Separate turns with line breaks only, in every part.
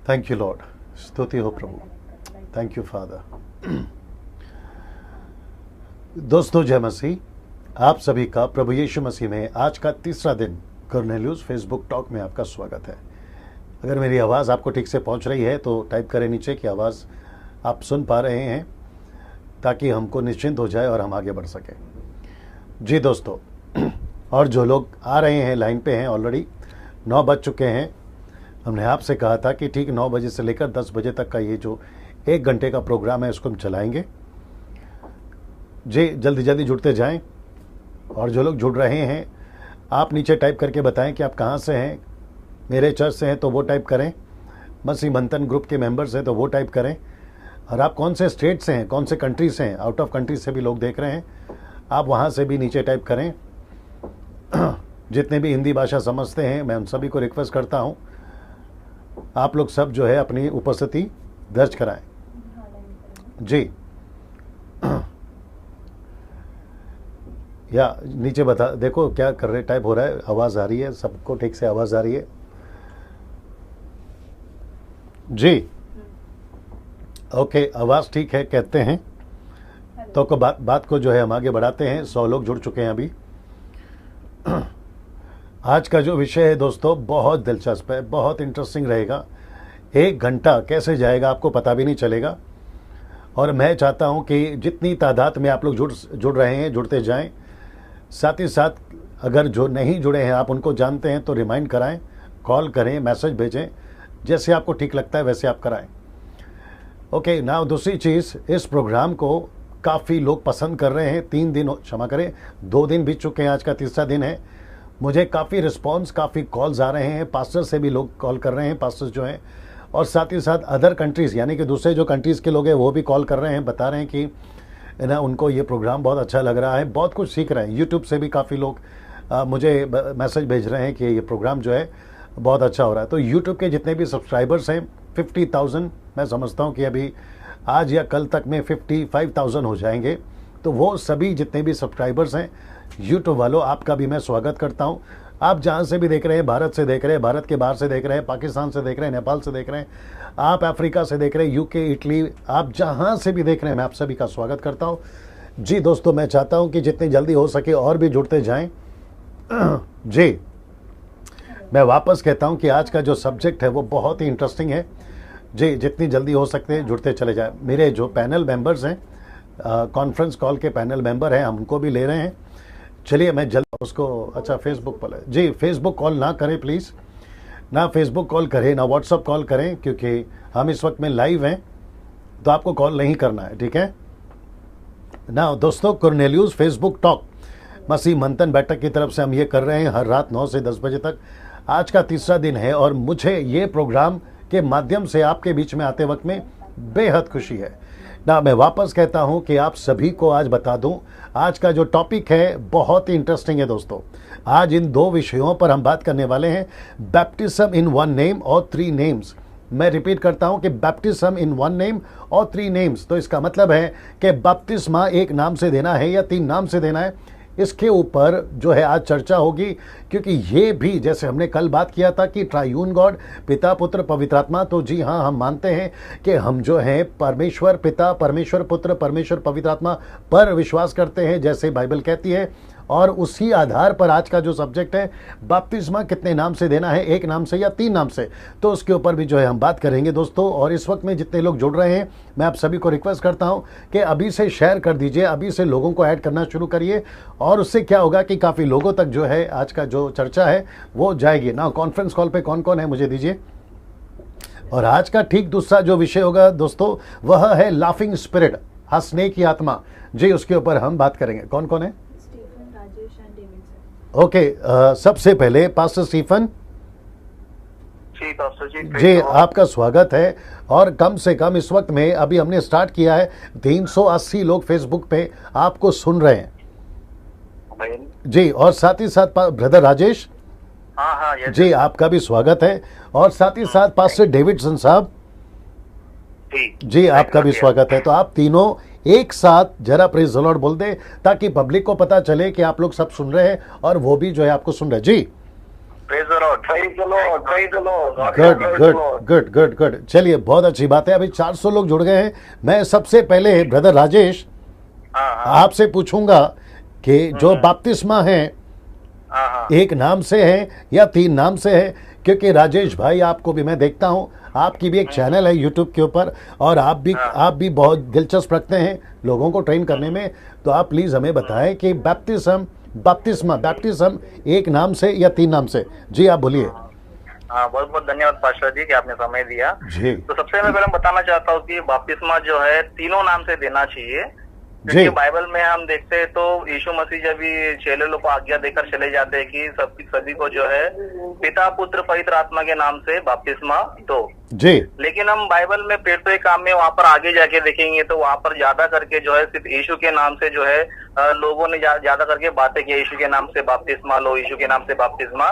Thank you Lord, स्तुति हो प्रभु। Thank you father. दोस्तों जय मसीह, आप सभी का प्रभु यीशु मसीह में आज का तीसरा दिन कॉर्नेलियस फेसबुक टॉक में आपका स्वागत है। अगर मेरी आवाज़ आपको ठीक से पहुंच रही है तो टाइप करें नीचे कि आवाज़ आप सुन पा रहे हैं, ताकि हमको निश्चिंत हो जाए और हम आगे बढ़ सकें। जी दोस्तों, और जो लोग आ रहे हैं लाइन पे हैं, ऑलरेडी 9 बज चुके हैं। हमने आपसे कहा था कि ठीक 9 बजे से लेकर 10 बजे तक का ये जो 1 घंटे का प्रोग्राम है उसको हम चलाएंगे। जी जल्दी जल्दी जुड़ते जाएं, और जो लोग जुड़ रहे हैं आप नीचे टाइप करके बताएं कि आप कहाँ से हैं। मेरे चर्च से हैं तो वो टाइप करें, मसीह मंथन ग्रुप के मेंबर्स हैं तो वो टाइप करें, और आप कौन से स्टेट से हैं, कौन से कंट्री से हैं, आउट ऑफ कंट्री से भी लोग देख रहे हैं, आप वहाँ से भी नीचे टाइप करें। जितने भी हिंदी भाषा समझते हैं मैं उन सभी को रिक्वेस्ट करता हूँ आप लोग सब जो है अपनी उपस्थिति दर्ज कराएं। जी या नीचे बता, देखो क्या कर रहे, टाइप हो रहा है, आवाज़ आ रही है सबको, ठीक से आवाज़ आ रही है? जी ओके, आवाज़ ठीक है कहते हैं तो बात को जो है हम आगे बढ़ाते हैं। 100 लोग जुड़ चुके हैं अभी। आज का जो विषय है दोस्तों बहुत दिलचस्प है, बहुत इंटरेस्टिंग रहेगा। 1 घंटा कैसे जाएगा आपको पता भी नहीं चलेगा, और मैं चाहता हूं कि जितनी तादाद में आप लोग जुड़ रहे हैं जुड़ते जाएं। साथ ही साथ अगर जो नहीं जुड़े हैं आप उनको जानते हैं तो रिमाइंड कराएं, कॉल करें, मैसेज भेजें, जैसे आपको ठीक लगता है वैसे आप कराएं। ओके नाउ दूसरी चीज़, इस प्रोग्राम को काफ़ी लोग पसंद कर रहे हैं। 3 दिन, क्षमा करें 2 दिन बीत चुके हैं, आज का तीसरा दिन है। मुझे काफ़ी रिस्पांस, काफ़ी कॉल्स आ रहे हैं, पास्टर से भी लोग कॉल कर रहे हैं, पास्टर्स जो हैं, और साथ ही साथ अदर कंट्रीज़ यानी कि दूसरे जो कंट्रीज़ के लोग हैं वो भी कॉल कर रहे हैं, बता रहे हैं कि ना उनको ये प्रोग्राम बहुत अच्छा लग रहा है, बहुत कुछ सीख रहे हैं। यूट्यूब से भी काफ़ी लोग मुझे मैसेज भेज रहे हैं कि ये प्रोग्राम जो है बहुत अच्छा हो रहा है। तो यूट्यूब के जितने भी सब्सक्राइबर्स हैं 50,000, मैं समझता हूँ कि अभी आज या कल तक में 55,000 हो जाएंगे। तो वो सभी जितने भी सब्सक्राइबर्स हैं यूट्यूब वालों, आपका भी मैं स्वागत करता हूं। आप जहां से भी देख रहे हैं, भारत से देख रहे हैं, भारत के बाहर से देख रहे हैं, पाकिस्तान से देख रहे हैं, नेपाल से देख रहे हैं, आप अफ्रीका से देख रहे हैं, यूके, इटली, आप जहां से भी देख रहे हैं मैं आप सभी का स्वागत करता हूं। जी दोस्तों, मैं चाहता हूं कि जितनी जल्दी हो सके और भी जुड़ते जाएं। जी मैं वापस कहता हूं कि आज का जो सब्जेक्ट है वो बहुत ही इंटरेस्टिंग है। जी जितनी जल्दी हो सकते हैं जुड़ते चले जाए। मेरे जो पैनल मेंबर्स हैं, कॉन्फ्रेंस कॉल के पैनल मेंबर हैं, हम उनको भी ले रहे हैं। चलिए मैं जल्द उसको, अच्छा फेसबुक पर, जी फेसबुक कॉल ना करें प्लीज़, ना फेसबुक कॉल करें ना व्हाट्सअप कॉल करें, क्योंकि हम इस वक्त में लाइव हैं तो आपको कॉल नहीं करना है, ठीक है ना दोस्तों। कॉर्नेलियस फेसबुक टॉक मसीह मंथन बैठक की तरफ से हम ये कर रहे हैं हर रात 9 से 10 बजे तक। आज का तीसरा दिन है और मुझे ये प्रोग्राम के माध्यम से आपके बीच में आते वक्त में बेहद खुशी है ना। मैं वापस कहता हूं कि आप सभी को आज बता दूं, आज का जो टॉपिक है बहुत ही इंटरेस्टिंग है दोस्तों। आज इन 2 विषयों पर हम बात करने वाले हैं, बैप्टिज्म इन 1 नेम और 3 नेम्स। मैं रिपीट करता हूं कि बैप्टिज्म इन 1 नेम और 3 नेम्स। तो इसका मतलब है कि बपतिस्मा 1 नाम से देना है या 3 नाम से देना है, इसके ऊपर जो है आज चर्चा होगी। क्योंकि ये भी, जैसे हमने कल बात किया था कि ट्रायून गॉड, पिता पुत्र पवित्र आत्मा, तो जी हाँ हम मानते हैं कि हम जो है परमेश्वर पिता, परमेश्वर पुत्र, परमेश्वर पवित्र आत्मा पर विश्वास करते हैं जैसे बाइबल कहती है। और उसी आधार पर आज का जो सब्जेक्ट है, बपतिस्मा कितने नाम से देना है, 1 नाम से या 3 नाम से, तो उसके ऊपर भी जो है हम बात करेंगे दोस्तों। और इस वक्त में जितने लोग जुड़ रहे हैं मैं आप सभी को रिक्वेस्ट करता हूं कि अभी से शेयर कर दीजिए, अभी से लोगों को ऐड करना शुरू करिए, और उससे क्या होगा कि काफ़ी लोगों तक जो है आज का जो चर्चा है वो जाएगी ना। कॉन्फ्रेंस कॉल पे कौन कौन है मुझे दीजिए। और आज का ठीक दूसरा जो विषय होगा दोस्तों वह है लाफिंग स्पिरिट, हंसने की आत्मा। जी उसके ऊपर हम बात करेंगे। कौन कौन है? ओके सबसे पहले पास्टर स्टीफन जी आपका स्वागत है। और कम से कम इस वक्त में अभी हमने स्टार्ट किया है, 380 लोग फेसबुक पे आपको सुन रहे हैं जी। और साथ ही साथ ब्रदर राजेश,
हाँ
जी आपका भी स्वागत है। और साथ ही साथ पास्टर डेविडसन साहब जी आपका भी स्वागत है। तो आप तीनों एक साथ जरा प्रेज द लॉर्ड बोल दे, ताकि पब्लिक को पता चले कि आप लोग सब सुन रहे हैं और वो भी जो है आपको सुन रहे हैं। जी
praise the Lord, praise the Lord, praise the Lord.
Good good good good good. चलिए, बहुत अच्छी बात है। अभी 400 लोग जुड़ गए हैं। मैं सबसे पहले ब्रदर राजेश आपसे पूछूंगा कि जो बपतिस्मा है एक नाम से है या 3 नाम से है? क्योंकि राजेश भाई, आपको भी मैं देखता हूं, आपकी भी एक चैनल है यूट्यूब के ऊपर, और आप भी बहुत दिलचस्प रखते हैं लोगों को ट्रेन करने में। तो आप प्लीज हमें बताएं कि बैप्टिज्म एक नाम से या 3 नाम से? जी आप बोलिए।
हाँ, बहुत बहुत धन्यवाद पास्टर जी कि आपने समय दिया
जी।
तो सबसे मैं पहले बताना चाहता हूँ कि बपतिस्मा जो है तीनों नाम से देना चाहिए, क्योंकि बाइबल में हम देखते हैं तो यीशु मसीह जब भी चेले लोग को आज्ञा देकर चले जाते हैं कि सभी को जो है पिता पुत्र पवित्र आत्मा के नाम से बपतिस्मा दो
जी।
लेकिन हम बाइबल में पेट्रो के काम में वहाँ पर आगे जाके देखेंगे तो वहाँ पर ज्यादा करके जो है सिर्फ यीशु के नाम से जो है लोगों ने ज्यादा करके बातें की, यीशु के नाम से बपतिस्मा लो, यीशु के नाम से बपतिस्मा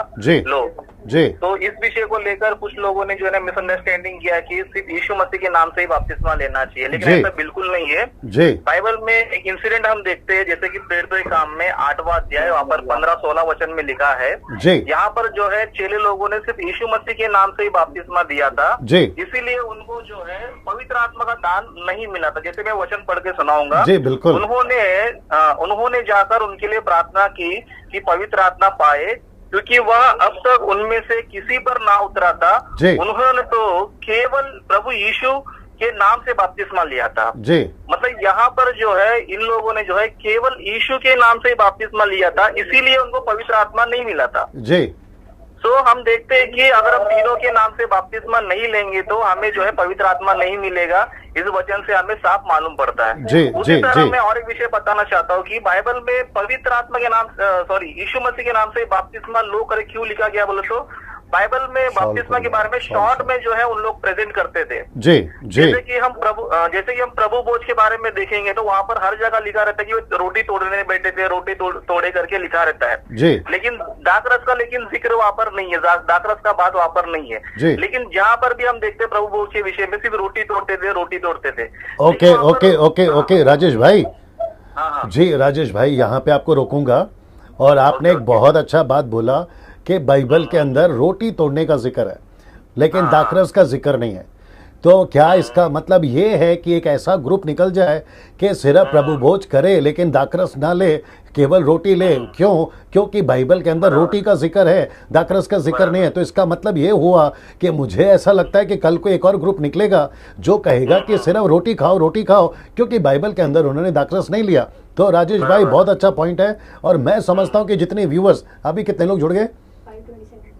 लो
जी।
तो इस विषय को लेकर कुछ लोगों ने जो है ना मिसअंडरस्टैंडिंग किया कि सिर्फ यीशु मसीह के नाम से ही बपतिस्मा लेना चाहिए, लेकिन ऐसा बिल्कुल नहीं है
जी।
बाइबल में एक इंसिडेंट हम देखते हैं, जैसे कि पेट्रो के काम में 8वां अध्याय वहाँ पर 15-16 वचन में लिखा है
जी।
यहाँ पर जो है चेले लोगों ने सिर्फ यीशु मसीह के नाम से ही बपतिस्मा दिया था
जी।
इसीलिए उनको जो है पवित्र आत्मा का दान नहीं मिला था। जैसे मैं वचन पढ़ के सुनाऊंगा
जी, बिल्कुल।
उन्होंने जाकर उनके लिए प्रार्थना की कि पवित्र आत्मा पाए, क्योंकि वह अब तक उनमें से किसी पर ना उतरा था। उन्होंने तो केवल प्रभु यीशु के नाम से बपतिस्मा लिया था
जी।
मतलब यहाँ पर जो है इन लोगों ने जो है केवल यीशु के नाम से बपतिस्मा लिया था, इसीलिए उनको पवित्र आत्मा नहीं मिला था जी। तो हम देखते हैं कि अगर हम तीनों के नाम से बपतिस्मा नहीं लेंगे तो हमें जो है पवित्र आत्मा नहीं मिलेगा, इस वचन से हमें साफ मालूम पड़ता है जी। उसी तरह मैं और एक विषय बताना चाहता हूँ कि बाइबल में पवित्र आत्मा के नाम यीशु मसीह के नाम से बपतिस्मा लो कर क्यों लिखा गया बोले तो बाइबल में बपतिस्मा के बारे में शॉर्ट में जो है उन लोग प्रेजेंट करते थे जी जी। जैसे कि हम प्रभु भोज के बारे में देखेंगे तो वहाँ पर हर जगह लिखा रहता है कि वो रोटी तोड़ने बैठे थे, रोटी तोड़े करके लिखा रहता है जी। लेकिन दाखरस का जिक्र वहाँ पर नहीं है, दाखरस का बात वहाँ पर नहीं है। लेकिन जहाँ पर भी हम देखते हैं प्रभु भोज के विषय में सिर्फ रोटी तोड़ते थे।
Okay okay okay okay Rajesh भाई। हाँ जी राजेश भाई, यहाँ पे आपको रोकूंगा। और आपने एक बहुत अच्छा बात बोला कि बाइबल के अंदर रोटी तोड़ने का जिक्र है लेकिन दाखरस का जिक्र नहीं है। तो क्या इसका मतलब ये है कि एक ऐसा ग्रुप निकल जाए कि सिर्फ प्रभु भोज करे लेकिन दाखरस ना ले, केवल रोटी ले? क्यों? क्योंकि बाइबल के अंदर रोटी का जिक्र है, दाखरस का जिक्र नहीं है। तो इसका मतलब ये हुआ कि मुझे ऐसा लगता है कि कल को एक और ग्रुप निकलेगा जो कहेगा कि सिर्फ रोटी खाओ, क्योंकि बाइबल के अंदर उन्होंने दाखरस नहीं लिया। तो राजेश भाई बहुत अच्छा पॉइंट है। और मैं समझता हूँ कि जितने व्यूअर्स, अभी कितने लोग जुड़ गए?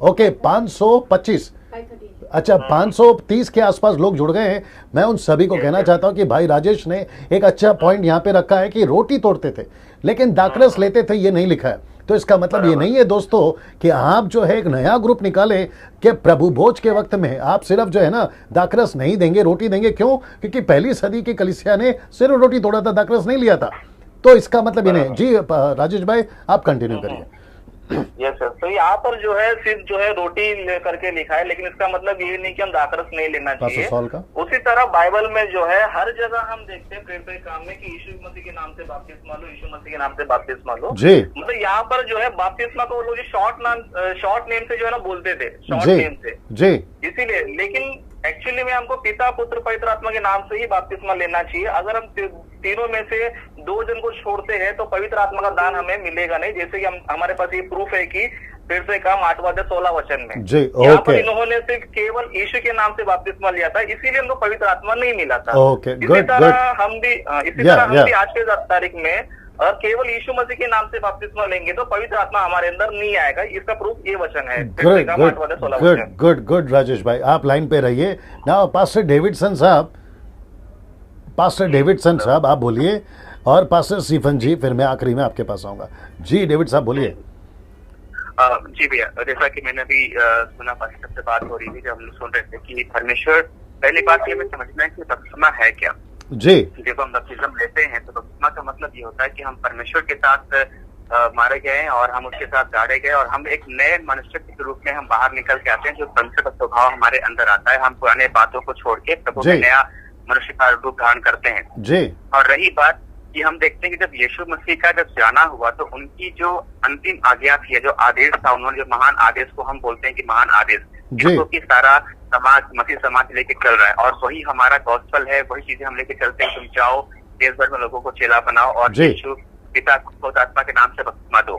ओके 525, अच्छा 530 के आसपास लोग जुड़ गए हैं। मैं उन सभी को कहना चाहता हूं कि भाई राजेश ने एक अच्छा पॉइंट यहां पे रखा है कि रोटी तोड़ते थे लेकिन दाखरस लेते थे, ये नहीं लिखा है। तो इसका मतलब ये नहीं है दोस्तों कि आप जो है एक नया ग्रुप निकाले कि प्रभु भोज के वक्त में आप सिर्फ जो है ना दाखरस नहीं देंगे, रोटी देंगे। क्यों? क्योंकि पहली सदी की कलीसिया ने सिर्फ रोटी तोड़ा था, दाखरस नहीं लिया था। तो इसका मतलब ये नहीं जी। राजेश भाई आप कंटिन्यू करिए।
Yes sir. तो यहाँ पर जो है सिर्फ जो है रोटी करके लिखा है, लेकिन इसका मतलब ये नहीं कि हम दाखरस नहीं लेना चाहिए। उसी तरह बाइबल में जो है हर जगह हम देखते हैं प्रेरित काम में कि यीशु मसीह के नाम से बपतिस्मा लो, यीशु मसीह के नाम से बपतिस्मा लो जी। मतलब यहाँ पर जो है बपतिस्मा को वो लोग शॉर्ट नेम से जो है ना बोलते थे, शॉर्ट नेम से जी। इसीलिए लेकिन एक्चुअली में हमको पिता पुत्र पवित्र आत्मा के नाम से ही बपतिस्मा लेना चाहिए। अगर हम तीनों में से 2 जन को छोड़ते हैं तो पवित्र आत्मा का दान हमें मिलेगा नहीं। जैसे कि हमारे पास ये प्रूफ है कि फिर से काम 8वां अध्याय 16 वचन में जी। यहाँ पर इन्होंने सिर्फ केवल यीशु के नाम से बपतिस्मा लिया था, इसीलिए उनको पवित्र आत्मा नहीं मिला था। इसी तरह हम भी आज के तारीख में और केवल यीशु मसीह के नाम से बपतिस्मा लेंगे तो पवित्र आत्मा हमारे अंदर नहीं आएगा। इसका प्रूफ ये वचन है।
गुड राजेश भाई, आप लाइन पे रहिए ना। पास्टर डेविडसन साहब आप बोलिए, और पास्टर स्टीफन जी, फिर मैं आखिरी में आपके पास आऊंगा। जी डेविड साहब बोलिए।
जी भैया, जैसा कि मैंने अभी सुना पास्टर से बात हो रही थी, जब हम लोग सुन रहे थे कि परमेश्वर, पहली बात ये हमें समझना है कि बपतिस्मा है क्या जी। जब हम बपतिस्मा लेते हैं तो बपतिस्मा का मतलब ये होता है कि हम परमेश्वर के साथ मारे गए और हम उसके साथ गाड़े गए और हम एक नए मनुष्य के रूप में हम बाहर निकल के आते हैं, जो परमेश्वर का स्वभाव हमारे अंदर आता है। हम पुराने बातों को छोड़ के प्रभु में नया मनुष्य का रूप धारण करते हैं जी। और रही बात कि हम देखते हैं कि जब यीशु मसीह का जब जाना हुआ तो उनकी जो अंतिम आज्ञा थी, जो आदेश था, उन्होंने जो महान आदेश को हम बोलते हैं कि महान आदेश, जिसको कि सारा समाज, मसीह समाज लेके चल रहा है, और वही हमारा गॉस्पेल है, वही चीजें हम लेके चलते हैं। तुम जाओ, देश भर में लोगों को चेला बनाओ और यीशु पिता पवित्र आत्मा के नाम से बपतिस्मा दो।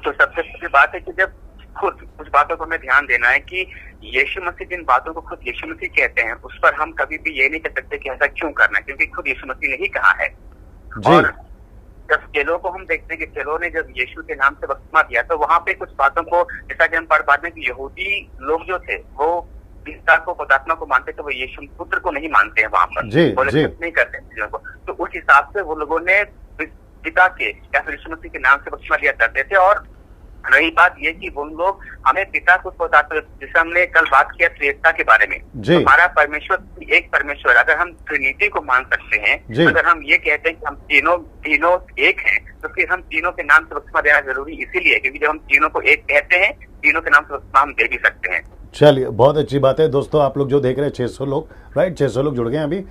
तो सबसे पहली बात है कि जब खुद उस बातों को हमें ध्यान देना है कि यीशु मसीह जिन बातों को खुद यीशु मसीह कहते हैं, उस पर हम कभी भी ये नहीं कह सकते कि ऐसा क्यों करना है, क्योंकि खुद यीशु मसीह ने ही कहा है। और जब चेलों को हम देखते हैं कि चेलों ने जब यीशु के नाम से बपतिस्मा दिया, तो वहां पे कुछ बातों को, जैसा कि हम पढ़ पाते हैं कि यहूदी लोग जो थे वो पिता को, पवित्र आत्मा को मानते थे, वो यीशु पुत्र को नहीं मानते हैं वहां पर, बोले नहीं करते चीजों को। तो उस हिसाब से वो लोगों ने पिता के या फिर यीशु मसीह के नाम से बपतिस्मा लिया करते थे। और रही बात ये कि वो लोग हमें पिता को बताते, जैसे हमने कल बात किया त्रिएकता के बारे में, तो हमारा परमेश्वर एक परमेश्वर, अगर हम ट्रिनिटी को मान सकते हैं, अगर हम ये कहते हैं कि हम तीनों एक हैं, तो फिर हम तीनों के नाम से बपतिस्मा देना जरूरी इसीलिए क्योंकि जब हम तीनों को एक कहते हैं, तीनों के नाम से बपतिस्मा हम दे भी सकते हैं।
चलिए, बहुत अच्छी बात है दोस्तों। आप लोग जो देख रहे हैं 600 लोग, राइट, 600 लोग जुड़ गए हैं अभी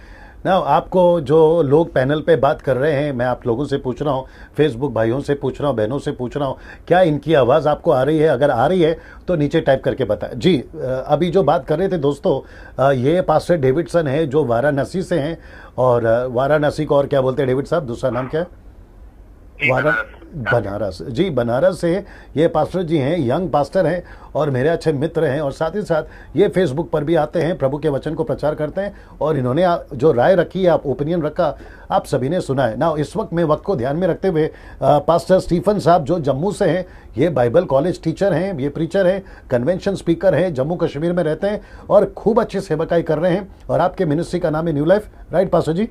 ना। आपको जो लोग पैनल पे बात कर रहे हैं, मैं आप लोगों से पूछ रहा हूँ, फेसबुक भाइयों से पूछ रहा हूँ, बहनों से पूछ रहा हूँ, क्या इनकी आवाज़ आपको आ रही है? अगर आ रही है तो नीचे टाइप करके बताएं। जी, अभी जो बात कर रहे थे दोस्तों, ये पास्टर डेविडसन है जो वाराणसी से हैं, और वाराणसी को और क्या बोलते हैं डेविड साहब, दूसरा नाम क्या है? बनारस। जी, बनारस से ये पास्टर जी हैं, यंग पास्टर हैं और मेरे अच्छे मित्र हैं, और साथ ही साथ ये फेसबुक पर भी आते हैं, प्रभु के वचन को प्रचार करते हैं, और इन्होंने जो राय रखी है, आप ओपिनियन रखा, आप सभी ने सुना है ना। इस वक्त मैं वक्त को ध्यान में रखते हुए पास्टर स्टीफन साहब जो जम्मू से हैं, ये बाइबल कॉलेज टीचर हैं, ये प्रीचर हैं, कन्वेंशन स्पीकर हैं, जम्मू कश्मीर में रहते हैं और खूब अच्छी सेवकाई कर रहे हैं, और आपके मिनिस्ट्री का नाम है न्यू लाइफ, राइट पास्टर जी?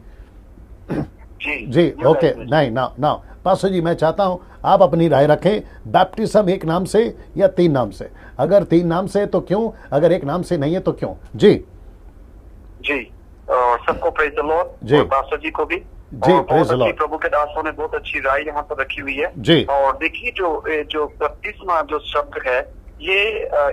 जी, ओके। नहीं, ना पास्टर जी, मैं चाहता हूं आप अपनी राय रखें। बैप्टिज्म एक नाम से या 3 नाम से? अगर 3 नाम से तो क्यों, अगर एक नाम से नहीं है तो क्यों? जी
सबको प्रेज द लॉर्ड, और पास्टर जी को भी जी प्रेज द लॉर्ड। प्रभु के दासों ने बहुत अच्छी राय यहाँ पर रखी हुई है जी। और देखिए जो बपतिस्मा जो शब्द है, ये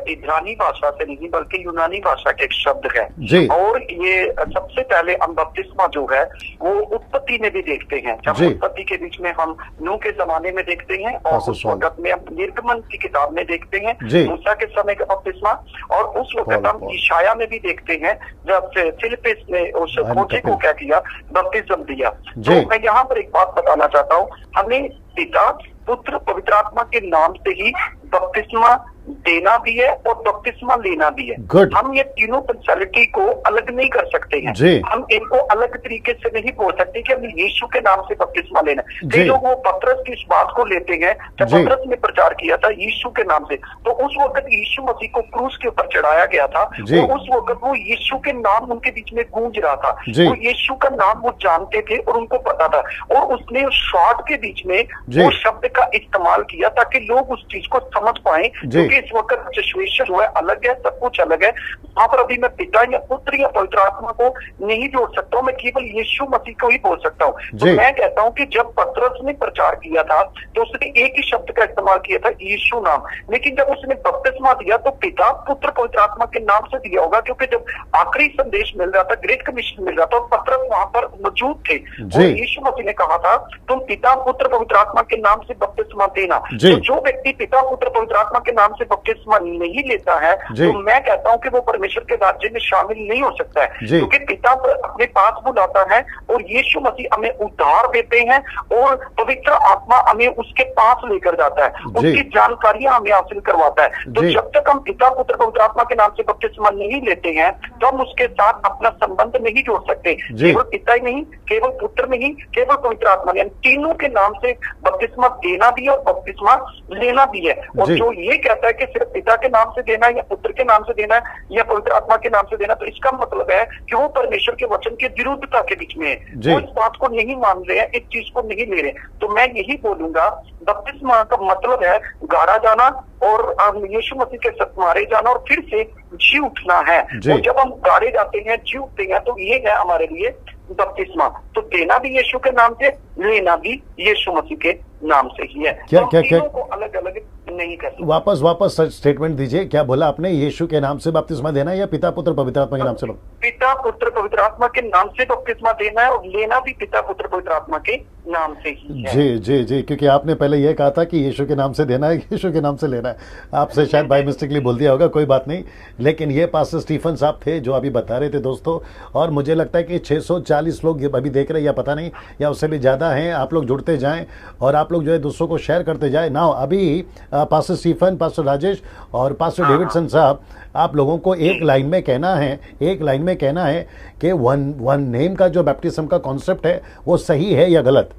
इब्रानी भाषा से नहीं बल्कि यूनानी भाषा का एक शब्द है जी। और ये सबसे पहले हम बपतिस्मा जो है वो उत्पत्ति में भी देखते हैं। जब उत्पत्ति के बीच में हम नूह के जमाने में देखते हैं, और उस वक्त में हम निर्गमन की किताब में देखते हैं मूसा के समय का बपतिस्मा, और उस वक्त हम ईशाया में भी देखते हैं जब फिलिप्पिस ने उस खोजे को क्या किया, बपतिस्म दिया। तो मैं यहाँ पर एक बात बताना चाहता हूँ, हमें पिता पुत्र पवित्र आत्मा के नाम से ही बपतिस्मा देना भी है और बपतिस्मा लेना भी है। हम ये तीनों पर्सनैलिटी को अलग नहीं कर सकते हैं, हम इनको अलग तरीके से नहीं बोल सकते कि हमें यीशु के नाम से बपतिस्मा लेना। कई लोग वो पतरस की इस बात को लेते हैं, जब पतरस ने प्रचार किया था यीशु के नाम से, तो उस वक्त यीशु मसीह को क्रूस के ऊपर चढ़ाया गया था, और उस वक्त वो यीशु के नाम उनके बीच में गूंज रहा था, वो यीशु का नाम वो जानते थे और उनको पता था, और उसने शॉर्ट के बीच में वो शब्द का इस्तेमाल किया ताकि लोग उस चीज को समझ पाए, क्योंकि इस वक्त सिचुएशन जो है अलग है, सब कुछ अलग है। वहां पर अभी मैं पिता या पुत्र या पवित्र आत्मा को नहीं जोड़ सकता हूँ, मैं केवल यीशु मसीह को ही बोल सकता हूँ। तो मैं कहता हूँ कि जब पतरस ने प्रचार किया था तो उसने एक ही शब्द का इस्तेमाल किया था, यीशु नाम, लेकिन जब उसने बपतिस्मा दिया तो पिता पुत्र पवित्र आत्मा के नाम से दिया होगा, क्योंकि जब आखिरी संदेश मिल रहा था, ग्रेट कमीशन मिल रहा था, पतरस वहां पर मौजूद थे, और यीशु मसीह ने कहा था तुम पिता पुत्र पवित्र आत्मा के नाम से बपतिस्मा देना। तो जो व्यक्ति पिता पुत्र पवित्र आत्मा के नाम से बपतिस्मा नहीं लेता है, तो मैं कहता हूं कि वो परमेश्वर के राज्य में शामिल नहीं हो सकता है, क्योंकि पिता अपने पास बुलाता है और यीशु मसीह हमें उद्धार देते हैं, और पवित्र आत्मा हमें उसके पास लेकर जाता है, उसकी जानकारियां हमें हासिल करवाता है। तो जब तक हम पिता पुत्र पवित्र आत्मा के नाम से बपतिस्मा नहीं लेते हैं, तो हम उसके साथ अपना संबंध नहीं जोड़ सकते। केवल पिता ही नहीं, केवल पुत्र नहीं, केवल पवित्र आत्मा नहीं, तीनों के नाम से बपतिस्मा देना भी है और बपतिस्मा लेना भी है। और जो ये कहता है कि सिर्फ पिता के नाम से देना है या पुत्र के नाम से देना है या पवित्र आत्मा के नाम से देना, तो इसका मतलब है कि वो परमेश्वर के वचन की विरुद्धता के बीच में है, वो इस बात को नहीं मान रहे हैं, इस चीज को नहीं ले रहे। तो मैं यही बोलूंगा, बपतिस्मा का मतलब है गाड़ा जाना और यीशु मसीह के साथ मारे जाना और फिर से जी उठना है। और जब हम गाड़े जाते हैं, जी उठते हैं, तो ये है हमारे लिए बपतिस्मा। तो देना भी यीशु के नाम से, लेना भी यीशु मसीह के नाम से ही है।
क्या क्या क्या
को अलग अलग नहीं करते।
वापस स्टेटमेंट दीजिए, क्या बोला आपने? यीशु के नाम से बपतिस्मा देना है या पिता पुत्र पवित्र आत्मा के नाम से?
पिता पुत्र पवित्र आत्मा के नाम से बपतिस्मा देना है, और लेना भी पिता पुत्र पवित्र आत्मा के नाम से ही है।
जी जी जी, क्योंकि आपने पहले ये कहा था कि यीशु के नाम से देना है, यीशु के नाम से लेना है। आपसे शायद बाय मिस्टेकली बोल दिया होगा, कोई बात नहीं। लेकिन ये पास्टर स्टीफन साहब थे जो अभी बता रहे थे दोस्तों, और मुझे लगता है कि 640 लोग अभी देख रहे हैं, या पता नहीं या उससे भी ज़्यादा हैं। आप लोग जुड़ते जाएं और आप लोग जो है दूसरों को शेयर करते जाएं ना। अभी पास्टर स्टीफन, पास्टर राजेश और पास्टर डेविडसन साहब, आप लोगों को एक लाइन में कहना है कि वन नेम का जो बैप्टिज्म का कॉन्सेप्ट है वो सही है या गलत?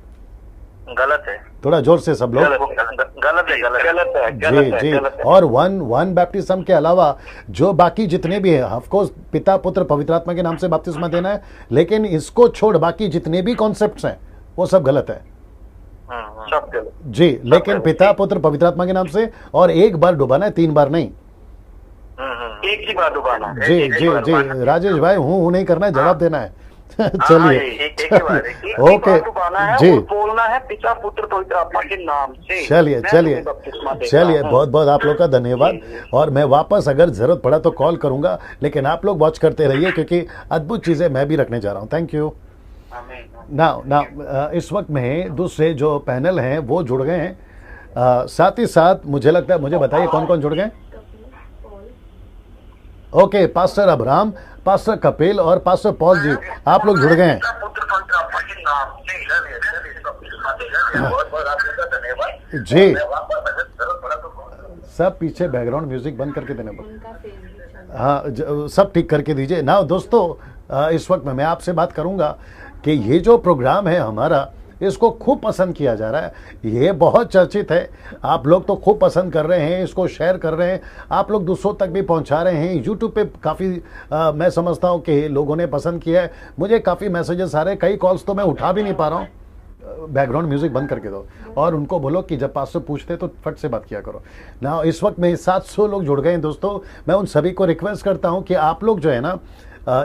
गलत है।
थोड़ा जोर से सब लोग।
गलत है।
जी। और वन बैप्टिज्म के अलावा जो बाकी जितने भी है, ऑफ कोर्स पिता पुत्र पवित्र आत्मा के नाम से बपतिस्मा देना है, लेकिन इसको छोड़ बाकी जितने भी कॉन्सेप्ट्स हैं वो सब गलत है।
सब गलत
जी, लेकिन पिता पुत्र पवित्र आत्मा के नाम से, और एक बार डुबाना है, 3 बार नहीं।
एक ही बार डुबाना है।
जी राजेश भाई, हूँ नहीं करना है, जवाब देना है। चलिए ओके जी,
बोलना है पिता पुत्र पवित्र आत्मा के नाम से।
चलिए बहुत बहुत आप लोग का धन्यवाद। और मैं वापस अगर जरूरत पड़ा तो कॉल करूंगा, लेकिन आप लोग वॉच करते रहिए क्योंकि अद्भुत चीजें मैं भी रखने जा रहा हूँ। Thank you. ना इस वक्त में दूसरे जो पैनल हैं वो जुड़ गए हैं, साथ ही साथ मुझे लगता है, मुझे बताइए कौन कौन जुड़ गए? Okay, pastor Abraham, pastor Kapil और पास्टर पॉल जी, आप लोग जुड़ गए हैं। जी, सब पीछे बैकग्राउंड म्यूजिक बंद करके देने पर, हाँ सब ठीक करके दीजिए ना। दोस्तों इस वक्त मैं आपसे बात करूंगा कि ये जो प्रोग्राम है हमारा, इसको खूब पसंद किया जा रहा है, ये बहुत चर्चित है। आप लोग तो खूब पसंद कर रहे हैं, इसको शेयर कर रहे हैं, आप लोग दूसरों तक भी पहुंचा रहे हैं। यूट्यूब पे काफ़ी मैं समझता हूं कि लोगों ने पसंद किया है। मुझे काफ़ी मैसेजेस आ रहे हैं, कई कॉल्स तो मैं उठा भी नहीं पा रहा हूं। बैकग्राउंड म्यूजिक बंद करके दो और उनको बोलो कि जब 500 पूछते तो फट से बात किया करो ना। इस वक्त में 700 लोग जुड़ गए हैं दोस्तों। मैं उन सभी को रिक्वेस्ट करता हूँ कि आप लोग जो है ना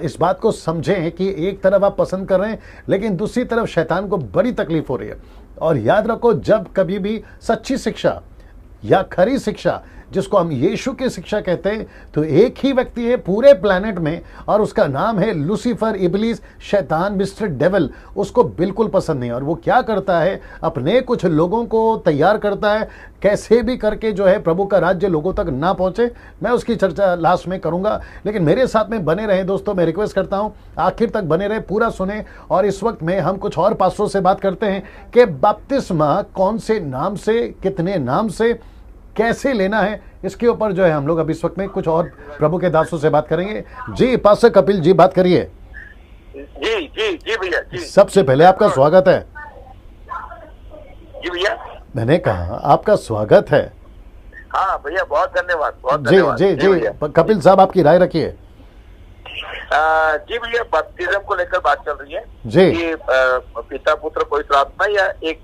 इस बात को समझें कि एक तरफ आप पसंद कर रहे हैं, लेकिन दूसरी तरफ शैतान को बड़ी तकलीफ हो रही है। और याद रखो, जब कभी भी सच्ची शिक्षा या खरी शिक्षा, जिसको हम यीशु की शिक्षा कहते हैं, तो एक ही व्यक्ति है पूरे प्लेनेट में और उसका नाम है लूसीफर, इबलीस, शैतान, मिस्टर डेविल। उसको बिल्कुल पसंद नहीं। और वो क्या करता है, अपने कुछ लोगों को तैयार करता है कैसे भी करके जो है प्रभु का राज्य लोगों तक ना पहुंचे। मैं उसकी चर्चा लास्ट में करूंगा, लेकिन मेरे साथ में बने रहे दोस्तों। मैं रिक्वेस्ट करता हूं आखिर तक बने रहे, पूरा सुने। और इस वक्त में हम कुछ और पास्टरों से बात करते हैं कि बपतिस्मा कौन से नाम से, कितने नाम से, कैसे लेना है, इसके ऊपर जो है हम लोग अब इस वक्त में कुछ और प्रभु के दासों से बात करेंगे। जी पास्टर कपिल जी, बात करिए।
जी भैया जी।
सबसे पहले आपका स्वागत है।
जी भैया,
मैंने कहा आपका स्वागत है।
हाँ भैया, बहुत धन्यवाद, बहुत
जी जी जी। कपिल साहब, आपकी राय रखिए।
जी भैया, बपतिस्म को लेकर बात चल रही है
जी,
कि पिता पुत्र पवित्र आत्मा या एक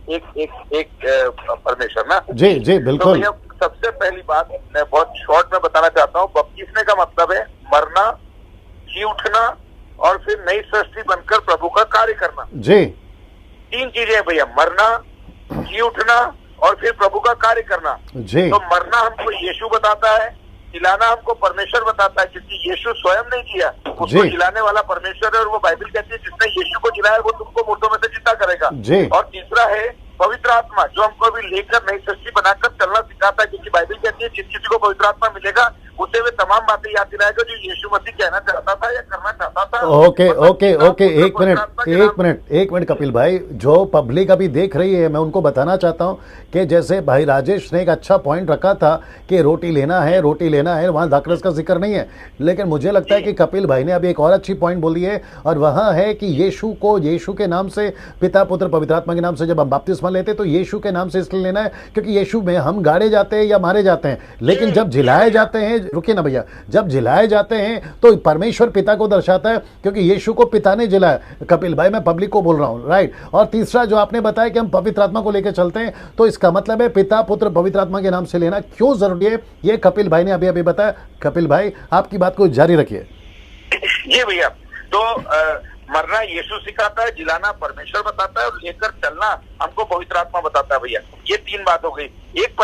परमेश्वर ना।
जी जी बिल्कुल।
तो सबसे पहली बात मैं बहुत शॉर्ट में बताना चाहता हूँ। बपतिस्मे का मतलब है मरना, जी उठना और फिर नई सृष्टि बनकर प्रभु का कार्य करना।
जी,
3 चीजें हैं भैया, मरना, जी उठना और फिर प्रभु का कार्य करना।
जी,
तो मरना हमको यीशु बताता है, जिलाना हमको परमेश्वर बताता है, क्योंकि यीशु स्वयं नहीं जिया, उसको जिलाने वाला परमेश्वर है। और वो बाइबल कहती है जिसने यीशु को जिलाया वो तुमको मुर्दों में से जिंदा करेगा। और तीसरा है पवित्र आत्मा, जो हमको अभी लेकर नई सृष्टि बनाकर चलना सिखाता है, क्योंकि बाइबल कहती है जिस किसी को पवित्र आत्मा मिलेगा उसे वे तमाम बातें याद दिलाएगा जो यीशु मसीह कहना चाहता था या करना चाहता था।
ओके, एक मिनट कपिल भाई, जो पब्लिक अभी देख रही है, मैं उनको बताना चाहता हूं कि जैसे भाई राजेश ने एक अच्छा पॉइंट रखा था कि रोटी लेना है, वहां दाखरस का जिक्र नहीं है। लेकिन मुझे लगता है कि कपिल भाई ने अभी एक और अच्छी पॉइंट बोली है, और वहां है कि यीशु के नाम से, पिता पुत्र पवित्र आत्मा के नाम से जब हम बपतिस्मा लेते तो यीशु के नाम से इसलिए लेना है क्योंकि यीशु में हम गाड़े जाते हैं या मारे जाते हैं। लेकिन जब जिलाए जाते हैं, रुकिए ना भैया, जब जिलाए जाते हैं तो परमेश्वर पिता को दर्शाता है, क्योंकि यीशु को पिता ने जिलाया। कपिल भाई, मैं पब्लिक को बोल रहा हूं, राइट। और तीसरा जो आपने बताया कि हम पवित्र आत्मा को लेकर चलते हैं, तो इसका मतलब है पिता पुत्र पवित्र आत्मा के नाम से लेना क्यों जरूरी है, ये कपिल भाई ने अभी बताया। कपिल भाई, आपकी बात को जारी रखिए।
जी भैया, तो
मरना यीशु सिखाता है, जिलाना परमेश्वर बताता है, और लेकर चलना हमको पवित्र आत्मा बताता है भैया। ये 3 बात हो गई। एक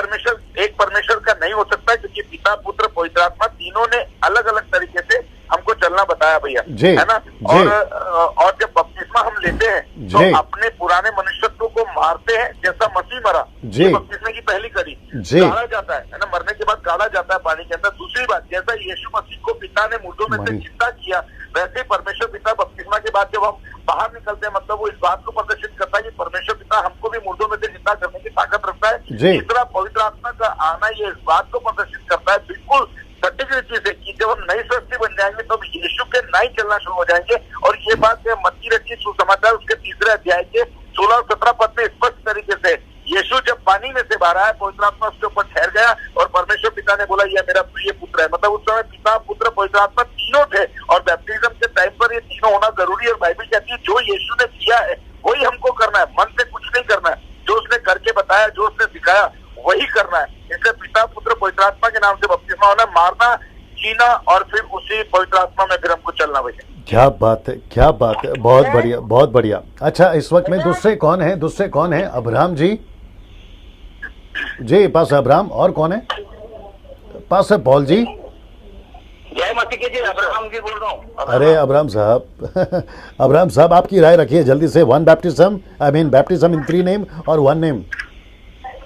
परमेश्वर का नहीं हो सकता, क्योंकि पिता पुत्र पवित्र आत्मा तीनों ने अलग अलग तरीके से हमको चलना बताया भैया, है ना। और जब बपतिस्मा हम लेते हैं तो अपने पुराने मनुष्यत्व को मारते हैं, जैसा मसीह मरा। बपतिस्मे की पहली कड़ी गाड़ा जाता है ना, मरने के बाद गाड़ा जाता है पानी के अंदर। दूसरी बात, जैसा यीशु मसीह को पिता ने मुर्दों में से जिंदा किया, वैसे परमेश्वर पिता बपतिस्मा के बाद जब हम बाहर निकलते हैं, मतलब वो इस बात को प्रदर्शित करता है कि परमेश्वर पिता हमको भी मुर्दों में से जिंदा करने की ताकत रखता है। तीसरा, पवित्र आत्मा का आना ये इस बात को प्रदर्शित करता है बिल्कुल सटीक रीति से कि जब हम नई सृष्टि बन जाएंगे तो यीशु के नाई चलना शुरू हो जाएंगे। और ये बात मत्ती रची सुसमाचार उसके 3 अध्याय के 16 और 17 पद में स्पष्ट तरीके से, यीशु जब पानी में से बाहर आया, पवित्र आत्मा उसके ऊपर ठहर गया और परमेश्वर पिता ने बोला यह मेरा प्रिय पुत्र है। मतलब उस समय पिता पुत्र पवित्र आत्मा तीनों थे, और बैप्टिज्म के टाइम पर ये तीनों होना जरूरी है। और बाइबल कहती है जो यीशु ने किया है वही हमको करना है, मन से कुछ नहीं करना है। जो उसने करके बताया, जो उसने सिखाया वही करना है। इसलिए पिता पुत्र पवित्र आत्मा के नाम से बपतिस्मा होना, मारना, जीना, और फिर उसी पवित्र आत्मा में फिर हमको चलना भैया।
क्या बात है, क्या बात है, बहुत बढ़िया, बहुत बढ़िया। अच्छा, इस वक्त में दूसरे कौन है? अब्राहम जी पास अब्राहम, और कौन है पास? पॉल जी।
जय मसीह की जी, अब्राहम जी बोल रहा हूँ।
अरे अब्राहम साहब अब्राहम साहब, आपकी राय रखिए जल्दी से। 1 baptism, I mean baptism in 3 name और 1 नेम।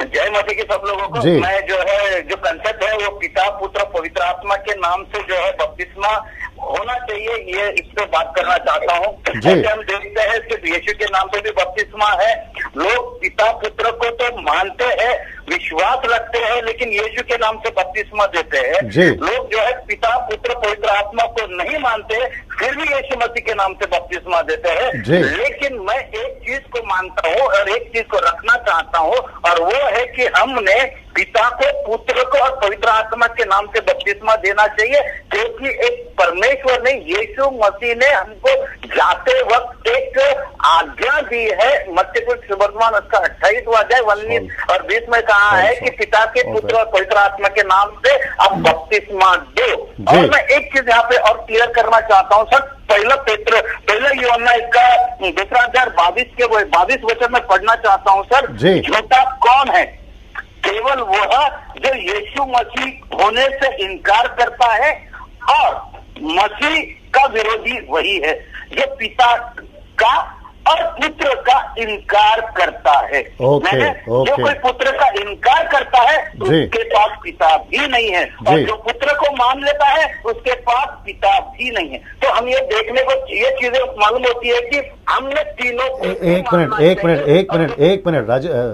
जय मसीह के सब लोगों को। मैं जो है, जो कंसेप्ट है वो पिता पुत्र पवित्र आत्मा के नाम से जो है बपतिस्मा होना चाहिए, ये इस पे बात करना चाहता हूँ। जैसे हम देखते हैं सिर्फ यीशु के नाम पे भी बपतिस्मा है। लोग पिता पुत्र को तो मानते हैं, विश्वास रखते हैं, लेकिन यीशु के नाम से बपतिस्मा देते हैं। लोग जो है पिता पुत्र पवित्र आत्मा को नहीं मानते, फिर भी यीशु मसीह के नाम से बपतिस्मा देते हैं। लेकिन मैं एक चीज को मानता हूँ और एक चीज को रखना चाहता हूँ, और वो है कि हमने पिता को, पुत्र को और पवित्र आत्मा के नाम से बपतिस्मा देना चाहिए, क्योंकि एक परमेश्वर ने, यीशु मसीह ने हमको जाते वक्त एक आज्ञा दी है। मत्ती सुवर्तमान उसका 28वां अध्याय 19 और 20 में कहा है कि पिता के, पुत्र और पवित्र आत्मा के नाम से अब बपतिस्मा दो। और मैं एक चीज यहाँ पे और क्लियर करना चाहता हूँ सर। पहला यूहन्ना इसका 2 अध्याय 22 वचन में पढ़ना चाहता हूँ सर। झूठा कौन है? केवल वह जो यीशु मसीह होने से इनकार करता है, और मसीह का विरोधी वही है जो पिता का और पुत्र का इनकार करता है। जो कोई पुत्र का इनकार करता है उसके पास पिता भी नहीं है, और जो पुत्र को मान लेता है उसके पास पिता भी नहीं है। तो हम ये देखने को ये चीजें मालूम होती है कि हमने तीनों
एक मिनट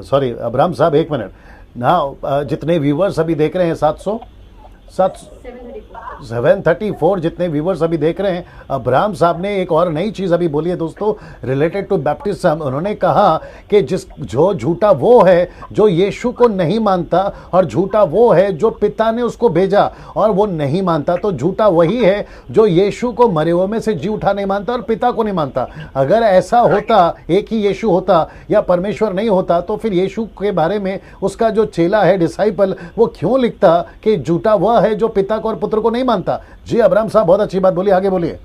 सॉरी अब्राहम साहब, 1 मिनट ना। जितने व्यूवर्स अभी देख रहे हैं 734 जितने व्यूवर्स अभी देख रहे हैं, अब्राहम साहब ने एक और नई चीज अभी बोली है दोस्तों, रिलेटेड टू बैप्टिज्म। उन्होंने कहा कि जो झूठा वो है जो यीशु को नहीं मानता, और झूठा वो है जो पिता ने उसको भेजा और वो नहीं मानता। तो झूठा वही है जो यीशु को मरे हुए में से जी उठा नहीं मानता और पिता को नहीं मानता। अगर ऐसा होता, एक ही यीशु होता या परमेश्वर नहीं होता, तो फिर यीशु के बारे में उसका जो चेला है, डिसाइपल, वो क्यों लिखता कि झूठा वह है जो पिता को और पुत्र को नहीं मानता? जी अब्राहम साहब, बहुत अच्छी बात बोली, आगे बोलिए।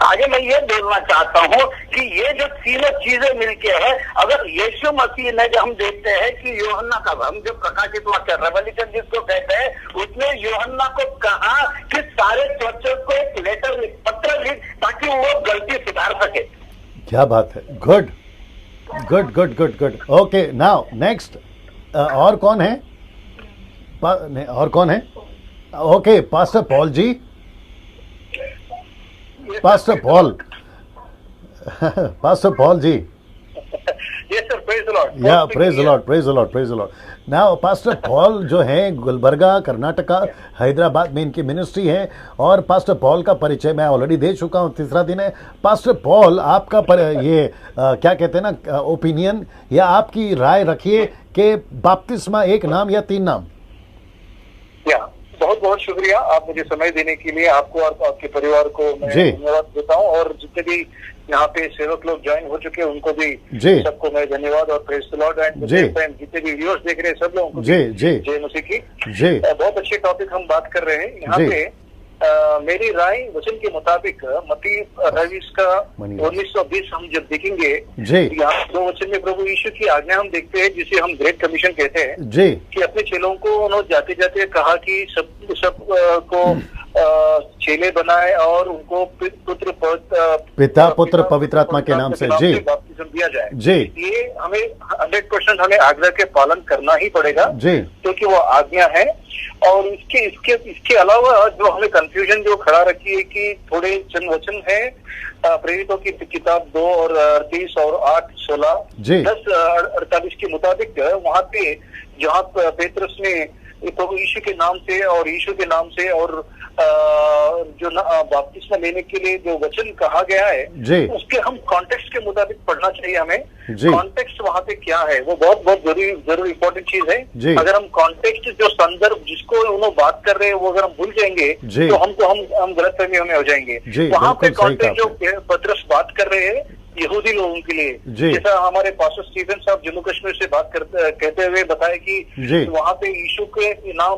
आगे मैं ये बोलना चाहता हूँ कि ये जो तीनों चीजें मिलके है, अगर यीशु मसीह ने, जो हम देखते हैं कि यूहन्ना का, हम जो प्रकाशित वाक्य रेवलेशन जिसको कहते हैं, उसने यूहन्ना को कहा कि सारे चर्चों को एक लेटर लिख, पत्र लिख, ताकि वो गलती सुधार सके।
क्या बात है, good good good good good. Okay, now next, और कौन है? और कौन है? Okay, pastor Paul ji. Pastor Paul ji.
Yes sir, praise the Lord.
Yeah, praise the Lord, praise the Lord, praise the Lord. Now, pastor Paul जो है गुलबर्गा, कर्नाटका, हैदराबाद में इनकी मिनिस्ट्री है, और पास्टर पॉल का परिचय मैं ऑलरेडी दे चुका हूँ, 3रा दिन है। पास्टर पॉल, आपका क्या कहते हैं ना, ओपिनियन या आपकी राय रखिए कि बपतिस्मा 1 नाम या 3 नाम?
बहुत बहुत शुक्रिया आप मुझे समय देने के लिए। आपको और आपके परिवार को मैं धन्यवाद देता हूँ, और जितने भी यहाँ पे सेवक लोग ज्वाइन हो चुके हैं उनको भी सबको मैं धन्यवाद और प्रेज द लॉर्ड। एंड जितने भी व्यूअर्स देख रहे हैं सब लोगों को जय मसीह की। बहुत अच्छे टॉपिक हम बात कर रहे हैं यहाँ पे। मेरी राय वचन के मुताबिक मत्ती 28 का 19-20 हम जब देखेंगे, यहाँ 2 वचन में प्रभु यीशु की आज्ञा हम देखते हैं, जिसे हम ग्रेट कमीशन कहते हैं जी, कि अपने चेलों को उन्होंने जाते जाते कहा कि सब को चेले बनाए और उनको
पिता पुत्र पवित्र आत्मा के नाम से जी
बपतिस्म दिया जाए
जी।
ये हमें 100% हमें आज्ञा के पालन करना ही पड़ेगा जी, क्योंकि वो आज्ञा है। और इसके अलावा जो हमें कंफ्यूजन जो खड़ा रखी है कि थोड़े चंद वचन है प्रेरितों की किताब 2 और 38 और 8, 16, 10, 48 के मुताबिक वहाँ पे जहाँ पेत्रस ने प्रभु यीशु के नाम से और यीशु के नाम से और जो बपतिस्मा लेने के लिए जो वचन कहा गया है उसके हम कॉन्टेक्स्ट के मुताबिक पढ़ना चाहिए हमें। कॉन्टेक्स्ट वहाँ पे क्या है वो बहुत बहुत जरूरी इंपॉर्टेंट चीज है। अगर हम कॉन्टेक्स्ट जो संदर्भ जिसको उन्होंने बात कर रहे हैं वो अगर हम भूल जाएंगे तो हम गलतफहमी में हो जाएंगे। वहाँ पे कॉन्टेक्स्ट जो पतरस बात कर रहे हैं यहूदी लोगों के लिए, जैसा हमारे पास्टर स्टीफन साहब जम्मू कश्मीर से बात कहते हुए बताया कि वहाँ पे यीशु के नाम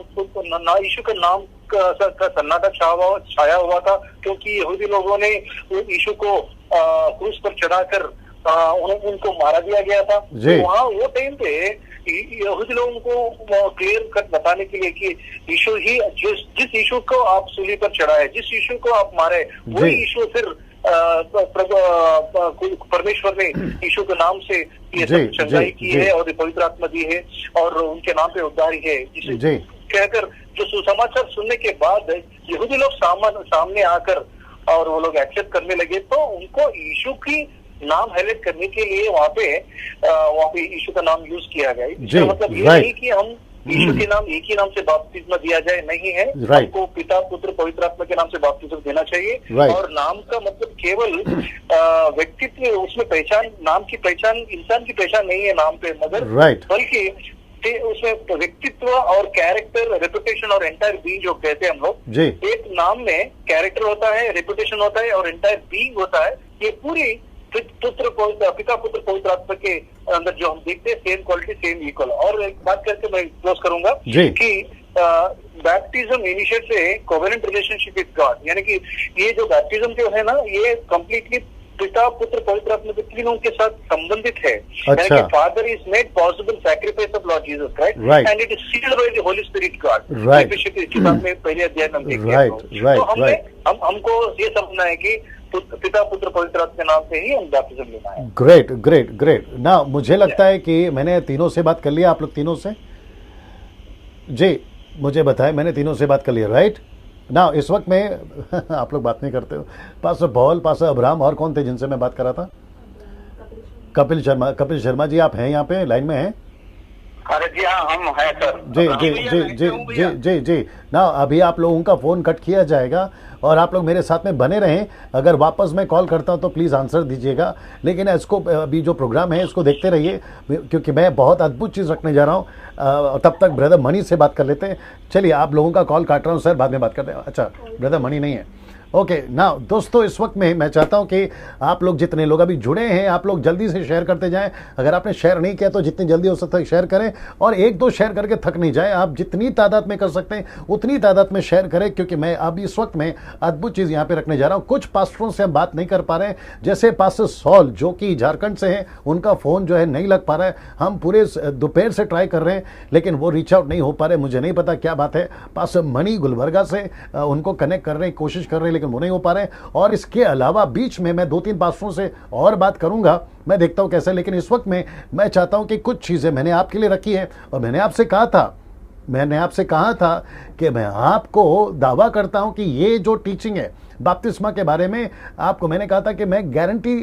यीशु का नाम का सन्नाटा छाया हुआ था, क्योंकि यहूदी लोगों ने यीशु को क्रूस पर चढ़ाकर उनको मारा दिया गया था। तो वहाँ वो टाइम पे यहूदी लोगों को क्लियर कट बताने के लिए कि यीशु ही जिस यीशु को आप सूली पर चढ़ाए, जिस यीशु को आप मारे, वही यीशु फिर परमेश्वर ने यीशु के नाम से ये सब चंगाई की है और पवित्र आत्मा दी है और उनके नाम पे उद्धारी है, जिसे कहकर जो सुसमाचार सुनने के बाद यहूदी लोग सामने आकर और वो लोग एक्सेप्ट करने लगे, तो उनको यीशु की नाम हाईलाइट करने के लिए वहाँ पे यीशु का नाम यूज किया गया। इसका मतलब ये नहीं कि हम यीशु के नाम एक ही नाम से बपतिस्मा दिया जाए, नहीं है। हमको पिता पुत्र पवित्र आत्मा के नाम से बपतिस्मा देना चाहिए। और नाम का मतलब केवल व्यक्तित्व, उसमें पहचान, नाम की पहचान, इंसान की पहचान नहीं है नाम पे, मगर बल्कि उसमें व्यक्तित्व और कैरेक्टर, रेपुटेशन और एंटायर बीइंग जो कहते हैं हम लोग। एक नाम में कैरेक्टर होता है, रेपुटेशन होता है और एंटायर बीइंग होता है। ये पूरी पिता पुत्र पवित्र आत्मा के अंदर जो हम देखते हैं सेम क्वालिटी सेम इक्वल। और एक बात करके मैं क्लोज करूंगा कि बैप्टिज्म इनिशिएट से कोवेनेंट रिलेशनशिप विद गॉड, यानी कि ये जो बैप्टिज्म जो है ना, ये कंप्लीटली पिता पुत्र पवित्र आत्मा के तीनों के साथ संबंधित है। यानी कि father is made possible sacrifice of Lord Jesus Christ and it is sealed by the Holy Spirit God. Ephesians की किताब में पहले अध्याय में देखते हैं। तो हमको ये समझना है कि पिता पुत्र पवित्र आत्मा के नाम से ही हम बैप्टिज्म लेना है।
ग्रेट ग्रेट ग्रेट ना, मुझे लगता है कि मैंने तीनों से बात कर लिया। आप लोग तीनों से जी मुझे बताएं, मैंने तीनों से बात कर लिया, राइट ना। इस वक्त में आप लोग बात नहीं करते हो। पास्टर पॉल, पास्टर अब्राहम और कौन थे जिनसे मैं बात कर रहा था? कपिल शर्मा। कपिल शर्मा जी, आप हैं यहाँ पे लाइन में हैं?
अरे जी हाँ, हम हैं सर।
जी जी जी जी जी जी जी ना, अभी आप लोगों का फ़ोन कट किया जाएगा और आप लोग मेरे साथ में बने रहें। अगर वापस मैं कॉल करता हूं तो प्लीज़ आंसर दीजिएगा, लेकिन इसको अभी जो प्रोग्राम है इसको देखते रहिए, क्योंकि मैं बहुत अद्भुत चीज़ रखने जा रहा हूं। तब तक ब्रदर मनी से बात कर लेते हैं। चलिए, आप लोगों का कॉल काट रहा हूँ सर, बाद में बात करते हैं। अच्छा, ब्रदर मनी नहीं है, ओके ना। दोस्तों, इस वक्त में मैं चाहता हूं कि आप लोग जितने लोग अभी जुड़े हैं, आप लोग जल्दी से शेयर करते जाएं। अगर आपने शेयर नहीं किया तो जितनी जल्दी हो सकता है शेयर करें, और 1-2 शेयर करके थक नहीं जाए। आप जितनी तादाद में कर सकते हैं उतनी तादाद में शेयर करें, क्योंकि मैं अब इस वक्त में अद्भुत चीज़ यहाँ पे रखने जा रहा हूँ। कुछ पास्टरों से हम बात नहीं कर पा रहे हैं, जैसे पास्टर सॉल जो कि झारखंड से हैं, उनका फ़ोन जो है नहीं लग पा रहा है। हम पूरे दोपहर से ट्राई कर रहे हैं, लेकिन वो रीच आउट नहीं हो पा रहे। मुझे नहीं पता क्या बात है। पास्टर मणि गुलबर्गा से उनको कनेक्ट कर रहे हैं, कोशिश कर रहे हैं, लेकिन वो नहीं हो पा रहे हैं। और इसके अलावा बीच में मैं 2-3 पास्टरों से और बात करूंगा, मैं देखता हूं कैसे। लेकिन इस वक्त में मैं चाहता हूं कि कुछ चीजें मैंने आपके लिए रखी है, और मैंने आपसे कहा था कि मैं आपको दावा करता हूं कि ये जो टीचिंग है बपतिस्मा के बारे में, आपको मैंने कहा था कि मैं गारंटी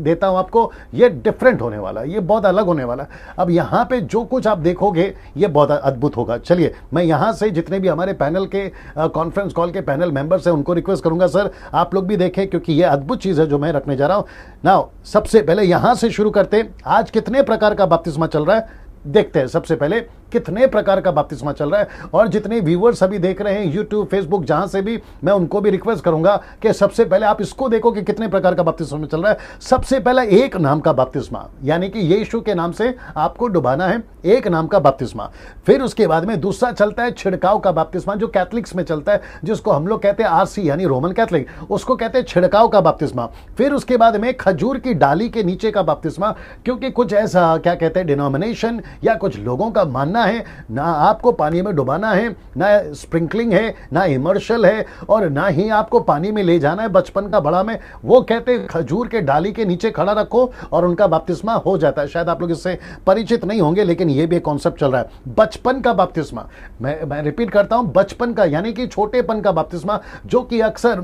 देता हूं आपको, ये डिफरेंट होने वाला है, ये बहुत अलग होने वाला है। अब यहाँ पे जो कुछ आप देखोगे ये बहुत अद्भुत होगा। चलिए, मैं यहाँ से जितने भी हमारे पैनल के कॉन्फ्रेंस कॉल के पैनल मेंबर्स हैं उनको रिक्वेस्ट करूंगा, सर आप लोग भी देखें, क्योंकि ये अद्भुत चीज़ है जो मैं रखने जा रहा हूँ। नाउ, सबसे पहले यहाँ से शुरू करते हैं। आज कितने प्रकार का बपतिस्मा चल रहा है देखते हैं। सबसे पहले कितने प्रकार का बपतिस्मा चल रहा है। और जितने व्यूअर्स अभी देख रहे हैं यूट्यूब, फेसबुक, जहां से भी, मैं उनको भी रिक्वेस्ट करूंगा कि सबसे पहले आप इसको देखो कि कितने प्रकार का बपतिस्मा चल रहा है। सबसे पहला एक नाम का बपतिस्मा, यानी कि यीशु के नाम से आपको डुबाना है, एक नाम का बपतिस्मा। फिर उसके बाद में दूसरा चलता है छिड़काव का बपतिस्मा, जो कैथलिक्स में चलता है, जिसको हम लोग कहते हैं आरसी यानी रोमन कैथलिक, उसको कहते हैं छिड़काव का बपतिस्मा। फिर उसके बाद में खजूर की डाली के नीचे का बपतिस्मा, क्योंकि कुछ ऐसा क्या कहते हैं डिनोमिनेशन या कुछ लोगों का मानना है ना आपको पानी में डुबाना है, ना स्प्रिंकलिंग है, ना इमर्शल है, और ना ही आपको पानी में ले जाना है बचपन का बड़ा में। वो कहते हैं खजूर के डाली के नीचे खड़ा रखो और उनका बपतिस्मा हो जाता है। शायद आप लोग इससे परिचित नहीं होंगे, लेकिन ये भी एक कॉन्सेप्ट चल रहा है, बचपन का बपतिस्मा। मैं रिपीट करता हूं, बचपन का यानी कि छोटेपन का बपतिस्मा, जो कि अक्सर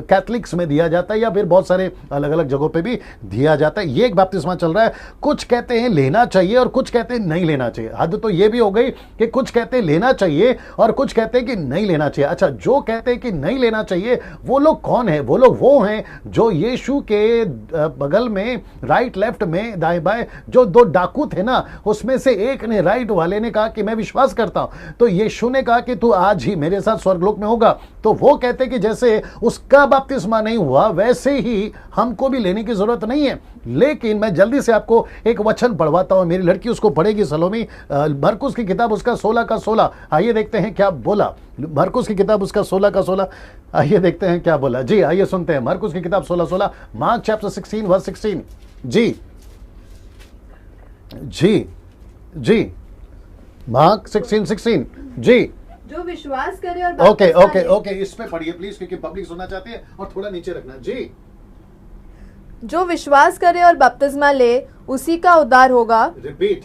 कैथलिक्स में दिया जाता है या फिर बहुत सारे अलग अलग जगहों पे भी दिया जाता है। ये एक बपतिस्मा चल रहा है। कुछ कहते हैं लेना चाहिए और कुछ कहते हैं नहीं लेना चाहिए। हद तो ये भी हो गई कि कुछ कहते हैं लेना चाहिए और कुछ कहते हैं कि नहीं लेना चाहिए। अच्छा, जो कहते हैं कि नहीं लेना चाहिए वो लोग कौन है? वो लोग वो हैं जो यीशु के बगल में, राइट लेफ्ट में, दाएं बाएं जो दो डाकू थे ना, उसमें से एक ने, राइट वाले ने कहा कि मैं विश्वास करता हूं, तो यीशु ने कहा कि तू आज ही मेरे साथ स्वर्गलोक में होगा। तो वो कहते कि जैसे उसका बपतिस्मा नहीं हुआ वैसे ही हमको भी लेने की जरूरत नहीं है। लेकिन मैं जल्दी से आपको एक वचन पढ़वाता हूं, मेरी लड़की उसको पढ़ेगी, सलोमी, मरकुस की किताब उसका 16 का 16। आइए देखते हैं क्या बोला मरकुस की किताब उसका 16 का 16। आइए देखते हैं क्या बोला। जी आइए सुनते हैं मरकुस की किताब 16:16, मार्क चैप्टर 16 वर्स 16। जी जी जी, मार्क 16:16। जी,
जो विश्वास करे और
ओके ओके ओके, इस पे पढ़िए प्लीज, क्योंकि पब्लिक सुनना चाहती है, और थोड़ा नीचे रखना। जी,
जो विश्वास करे और बपतिस्मा ले उसी का उद्धार होगा।
रिपीट।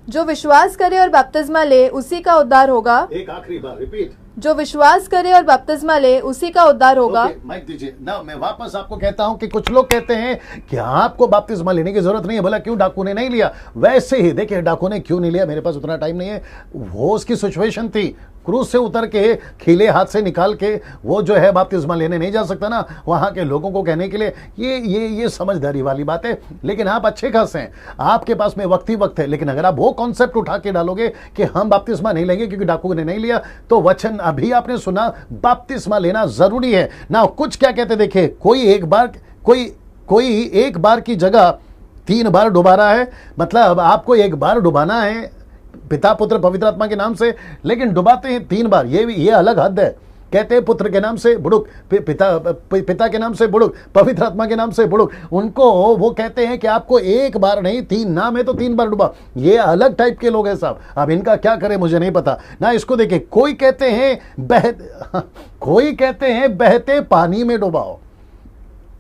जो विश्वास करे और बपतिस्मा ले उसी का उद्धार होगा।
एक आखिरी बार रिपीट।
जो विश्वास करे और बपतिस्मा ले उसी का उद्धार होगा।
माइक दीजिए ना। मैं वापस आपको कहता हूं कि कुछ लोग कहते हैं कि आपको बपतिस्मा लेने की जरूरत नहीं है। बोला क्यों, डाकू ने नहीं लिया। वैसे ही देखिए, डाकू ने क्यों नहीं लिया, मेरे पास उतना टाइम नहीं है, वो उसकी सिचुएशन थी। क्रूज से उतर के खीले हाथ से निकाल के वो जो है बपतिस्मा लेने नहीं जा सकता ना, वहां के लोगों को कहने के लिए। ये समझदारी वाली बात है। लेकिन आप अच्छे खास हैं, आपके पास में वक्त ही वक्त है। लेकिन अगर आप वो कॉन्सेप्ट उठा के डालोगे कि हम बपतिस्मा नहीं लेंगे क्योंकि डाकू ने नहीं लिया, तो वचन अभी आपने सुना, बपतिस्मा लेना जरूरी है ना। कुछ क्या कहते, देखिए, कोई एक बार की जगह 3 बार डुबा रहा है। मतलब आपको एक बार डुबाना है पिता, पुत्र, पवित्र आत्मा के नाम से, लेकिन डुबाते हैं 3 बार। ये अलग हद है। कहते हैं पुत्र के नाम से बुड़ुक, पिता के नाम से बुड़ुक, पवित्र आत्मा के नाम से बुड़ुक। उनको वो कहते हैं कि आपको एक बार नहीं, 3 नाम है तो 3 बार डुबा। ये अलग टाइप के लोग हैं साहब। अब इनका क्या करें मुझे नहीं पता ना। इसको देखिए, कोई कहते हैं बहते पानी में डुबाओ।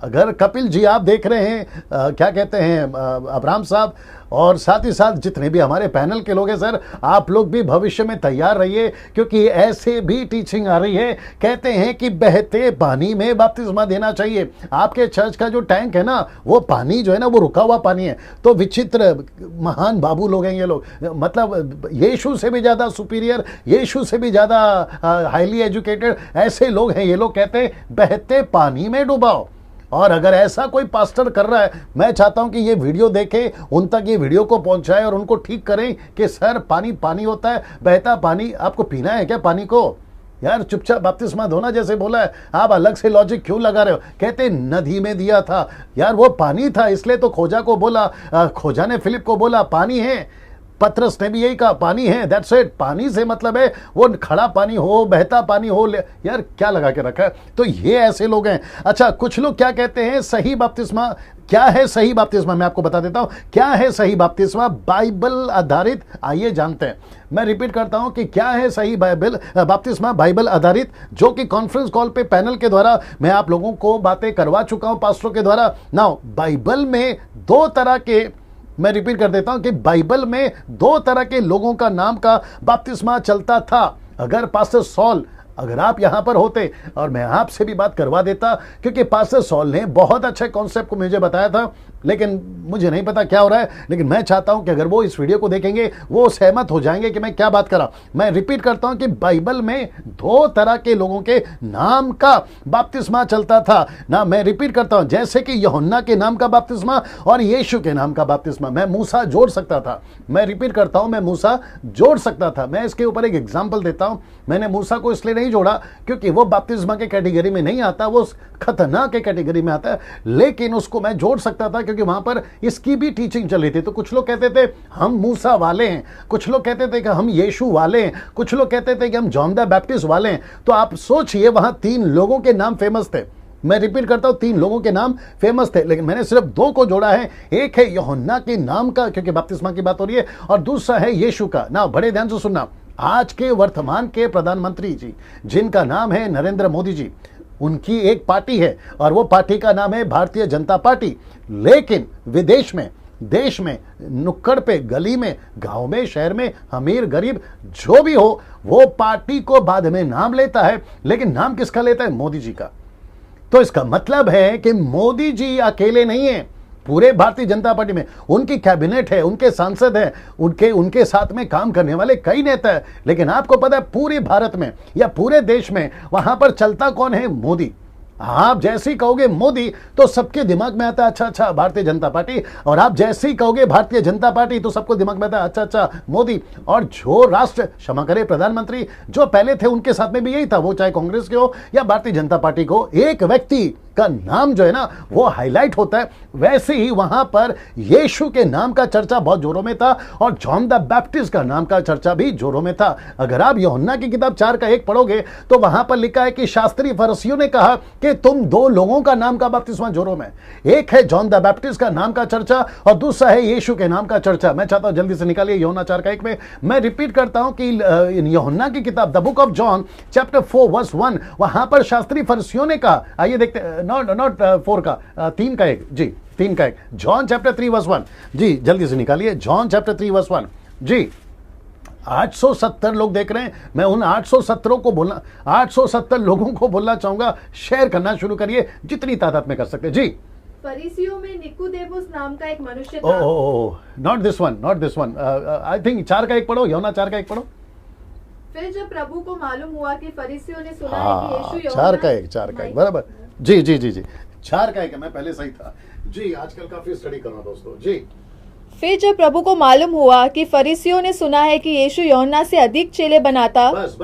अगर कपिल जी आप देख रहे हैं, क्या कहते हैं अब्राहम साहब, और साथ ही साथ जितने भी हमारे पैनल के लोग हैं, सर आप लोग भी भविष्य में तैयार रहिए, क्योंकि ऐसे भी टीचिंग आ रही है। कहते हैं कि बहते पानी में बपतिस्मा देना चाहिए। आपके चर्च का जो टैंक है ना, वो पानी जो है ना, वो रुका हुआ पानी है। तो विचित्र महान बाबू लोग हैं ये लोग, मतलब यीशु से भी ज्यादा सुपीरियर, यीशु से भी ज्यादा हाईली एजुकेटेड ऐसे लोग हैं ये लोग। कहते हैं बहते पानी में डुबाओ। और अगर ऐसा कोई पास्टर कर रहा है, मैं चाहता हूं कि ये वीडियो देखें, उन तक ये वीडियो को पहुंचाएं और उनको ठीक करें कि सर पानी पानी होता है, बहता पानी आपको पीना है क्या पानी को? यार चुपचाप बपतिस्मा धोना जैसे बोला है, आप अलग से लॉजिक क्यों लगा रहे हो? कहते नदी में दिया था, यार वो पानी था, इसलिए तो खोजा को बोला, खोजा ने फिलिप को बोला पानी है। पतरस ने भी यही कहा पानी है, दैट्स इट। पानी से मतलब है वो खड़ा पानी हो, बहता पानी हो। यार क्या लगा के रखा है? तो ये ऐसे लोग हैं। अच्छा, कुछ लोग क्या कहते हैं सही बपतिस्मा क्या है? सही बपतिस्मा मैं आपको बता देता हूं क्या है सही बपतिस्मा, बाइबल आधारित। आइए जानते हैं। मैं रिपीट करता हूं कि क्या है सही बपतिस्मा, बाइबल आधारित, जो कि कॉन्फ्रेंस कॉल पे पैनल के द्वारा मैं आप लोगों को बातें करवा चुका हूं पास्टरों के द्वारा। नाउ बाइबल में 2 तरह के, मैं रिपीट कर देता हूं कि बाइबल में 2 तरह के लोगों का नाम का बपतिस्मा चलता था। अगर पास्टर सॉल, अगर आप यहां पर होते और मैं आपसे भी बात करवा देता, क्योंकि पास्टर सॉल ने बहुत अच्छे कॉन्सेप्ट को मुझे बताया था लेकिन मुझे नहीं पता क्या हो रहा है। लेकिन मैं चाहता हूं कि अगर वो इस वीडियो को देखेंगे वो सहमत हो जाएंगे कि मैं क्या बात कर रहा हूं। मैं रिपीट करता हूं कि बाइबल में 2 तरह के लोगों के नाम का बपतिस्मा चलता था ना। मैं रिपीट करता हूं, जैसे कि यूहन्ना के नाम का बपतिस्मा और यीशु के नाम का बपतिस्मा। मैं मूसा जोड़ सकता था। मैं रिपीट करता हूं, मैं मूसा जोड़ सकता था। मैं इसके ऊपर एक एग्जाम्पल देता हूं। मैंने मूसा को इसलिए नहीं जोड़ा क्योंकि वो बपतिस्मा के कैटेगरी में नहीं आता, वो खतना के कैटेगरी में आता है, लेकिन उसको मैं जोड़ सकता था क्योंकि वहां पर इसकी भी टीचिंग चल रही थी। तो कुछ लोग कहते थे हम मूसा वाले हैं, कुछ लोग कहते थे कि हम यीशु वाले हैं, कुछ लोग कहते थे कि हम जॉन द बैप्टिस्ट वाले हैं। तो आप सोचिए, वहां 3 लोगों के नाम फेमस थे। मैं रिपीट करता हूं, 3 लोगों के नाम फेमस थे, लेकिन मैंने सिर्फ 2 को जोड़ा है। एक है यूहन्ना के नाम का, क्योंकि बपतिस्मा की बात हो रही है, और दूसरा है यीशु का। ना बड़े ध्यान से सुनना, आज के वर्तमान के प्रधानमंत्री जी जिनका नाम है नरेंद्र मोदी जी, उनकी एक पार्टी है और वो पार्टी का नाम है भारतीय जनता पार्टी। लेकिन विदेश में, देश में, नुक्कड़ पे, गली में, गांव में, शहर में, अमीर गरीब जो भी हो, वो पार्टी को बाद में नाम लेता है, लेकिन नाम किसका लेता है? मोदी जी का। तो इसका मतलब है कि मोदी जी अकेले नहीं है, पूरे भारतीय जनता पार्टी में उनकी कैबिनेट है, उनके सांसद हैं, उनके साथ में काम करने वाले कई नेता हैं। लेकिन आपको पता है पूरे भारत में या पूरे देश में वहां पर चलता कौन है? मोदी। आप जैसे ही कहोगे मोदी तो सबके दिमाग में आता है अच्छा भारतीय जनता पार्टी, और आप जैसे ही कहोगे भारतीय जनता पार्टी तो सबको दिमाग में आता है अच्छा मोदी। और जो राष्ट्र, क्षमा करें, प्रधानमंत्री जो पहले थे उनके साथ में भी यही था, वो चाहे कांग्रेस के हो या भारतीय जनता पार्टी को, एक व्यक्ति का नाम जो है ना वो हाईलाइट होता है। वैसे ही वहां पर यीशु के नाम का चर्चा बहुत जोरों में था और जॉन द बैप्टिस्ट का नाम का चर्चा भी जोरों में था। अगर आप यूहन्ना की किताब 4:1 पढ़ोगे तो वहां पर लिखा है कि शास्त्री फरीसियों ने कहा कि तुम 2 लोगों का नाम का बपतिस्मा जोरों में, एक है जॉन द बैप्टिस्ट का नाम का चर्चा और दूसरा है यीशु के नाम का चर्चा। मैं चाहता हूं जल्दी से निकालिए यूहन्ना 4:1 में। मैं रिपीट करता हूं कि यूहन्ना की किताब the book of John chapter 4 verse 1, वहां पर शास्त्री फरीसियों ने कहा, आइए देखते, नॉट 4 का, 3 का 1 जी, 3 का 1, जॉन चैप्टर 3 वर्स 1 जी, जल्दी से निकालिए जॉन चैप्टर 3 वर्स 1 जी। 870 लोग देख रहे हैं। मैं उन 870 लोगों को बोलना चाहूंगा, शेयर करना शुरू करिए जितनी तादाद में कर सकते जी।
फरीसियों में निकोदेमुस नाम का एक मनुष्य था।
Not this one, I think 4:1 पढ़ो, यूहन्ना 4:1 पढ़ो।
फिर जब प्रभु को मालूम हुआ कि फरीसियों ने सुना है कि यीशु यूहन्ना
4:1 बराबर जी 4:1, मैं पहले सही था जी। आजकल काफी स्टडी कर रहा हूं दोस्तों जी।
फिर जब प्रभु को मालूम हुआ कि फरीसियों ने सुना है कि यीशु यूहन्ना से अधिक चेले बनाता,
बस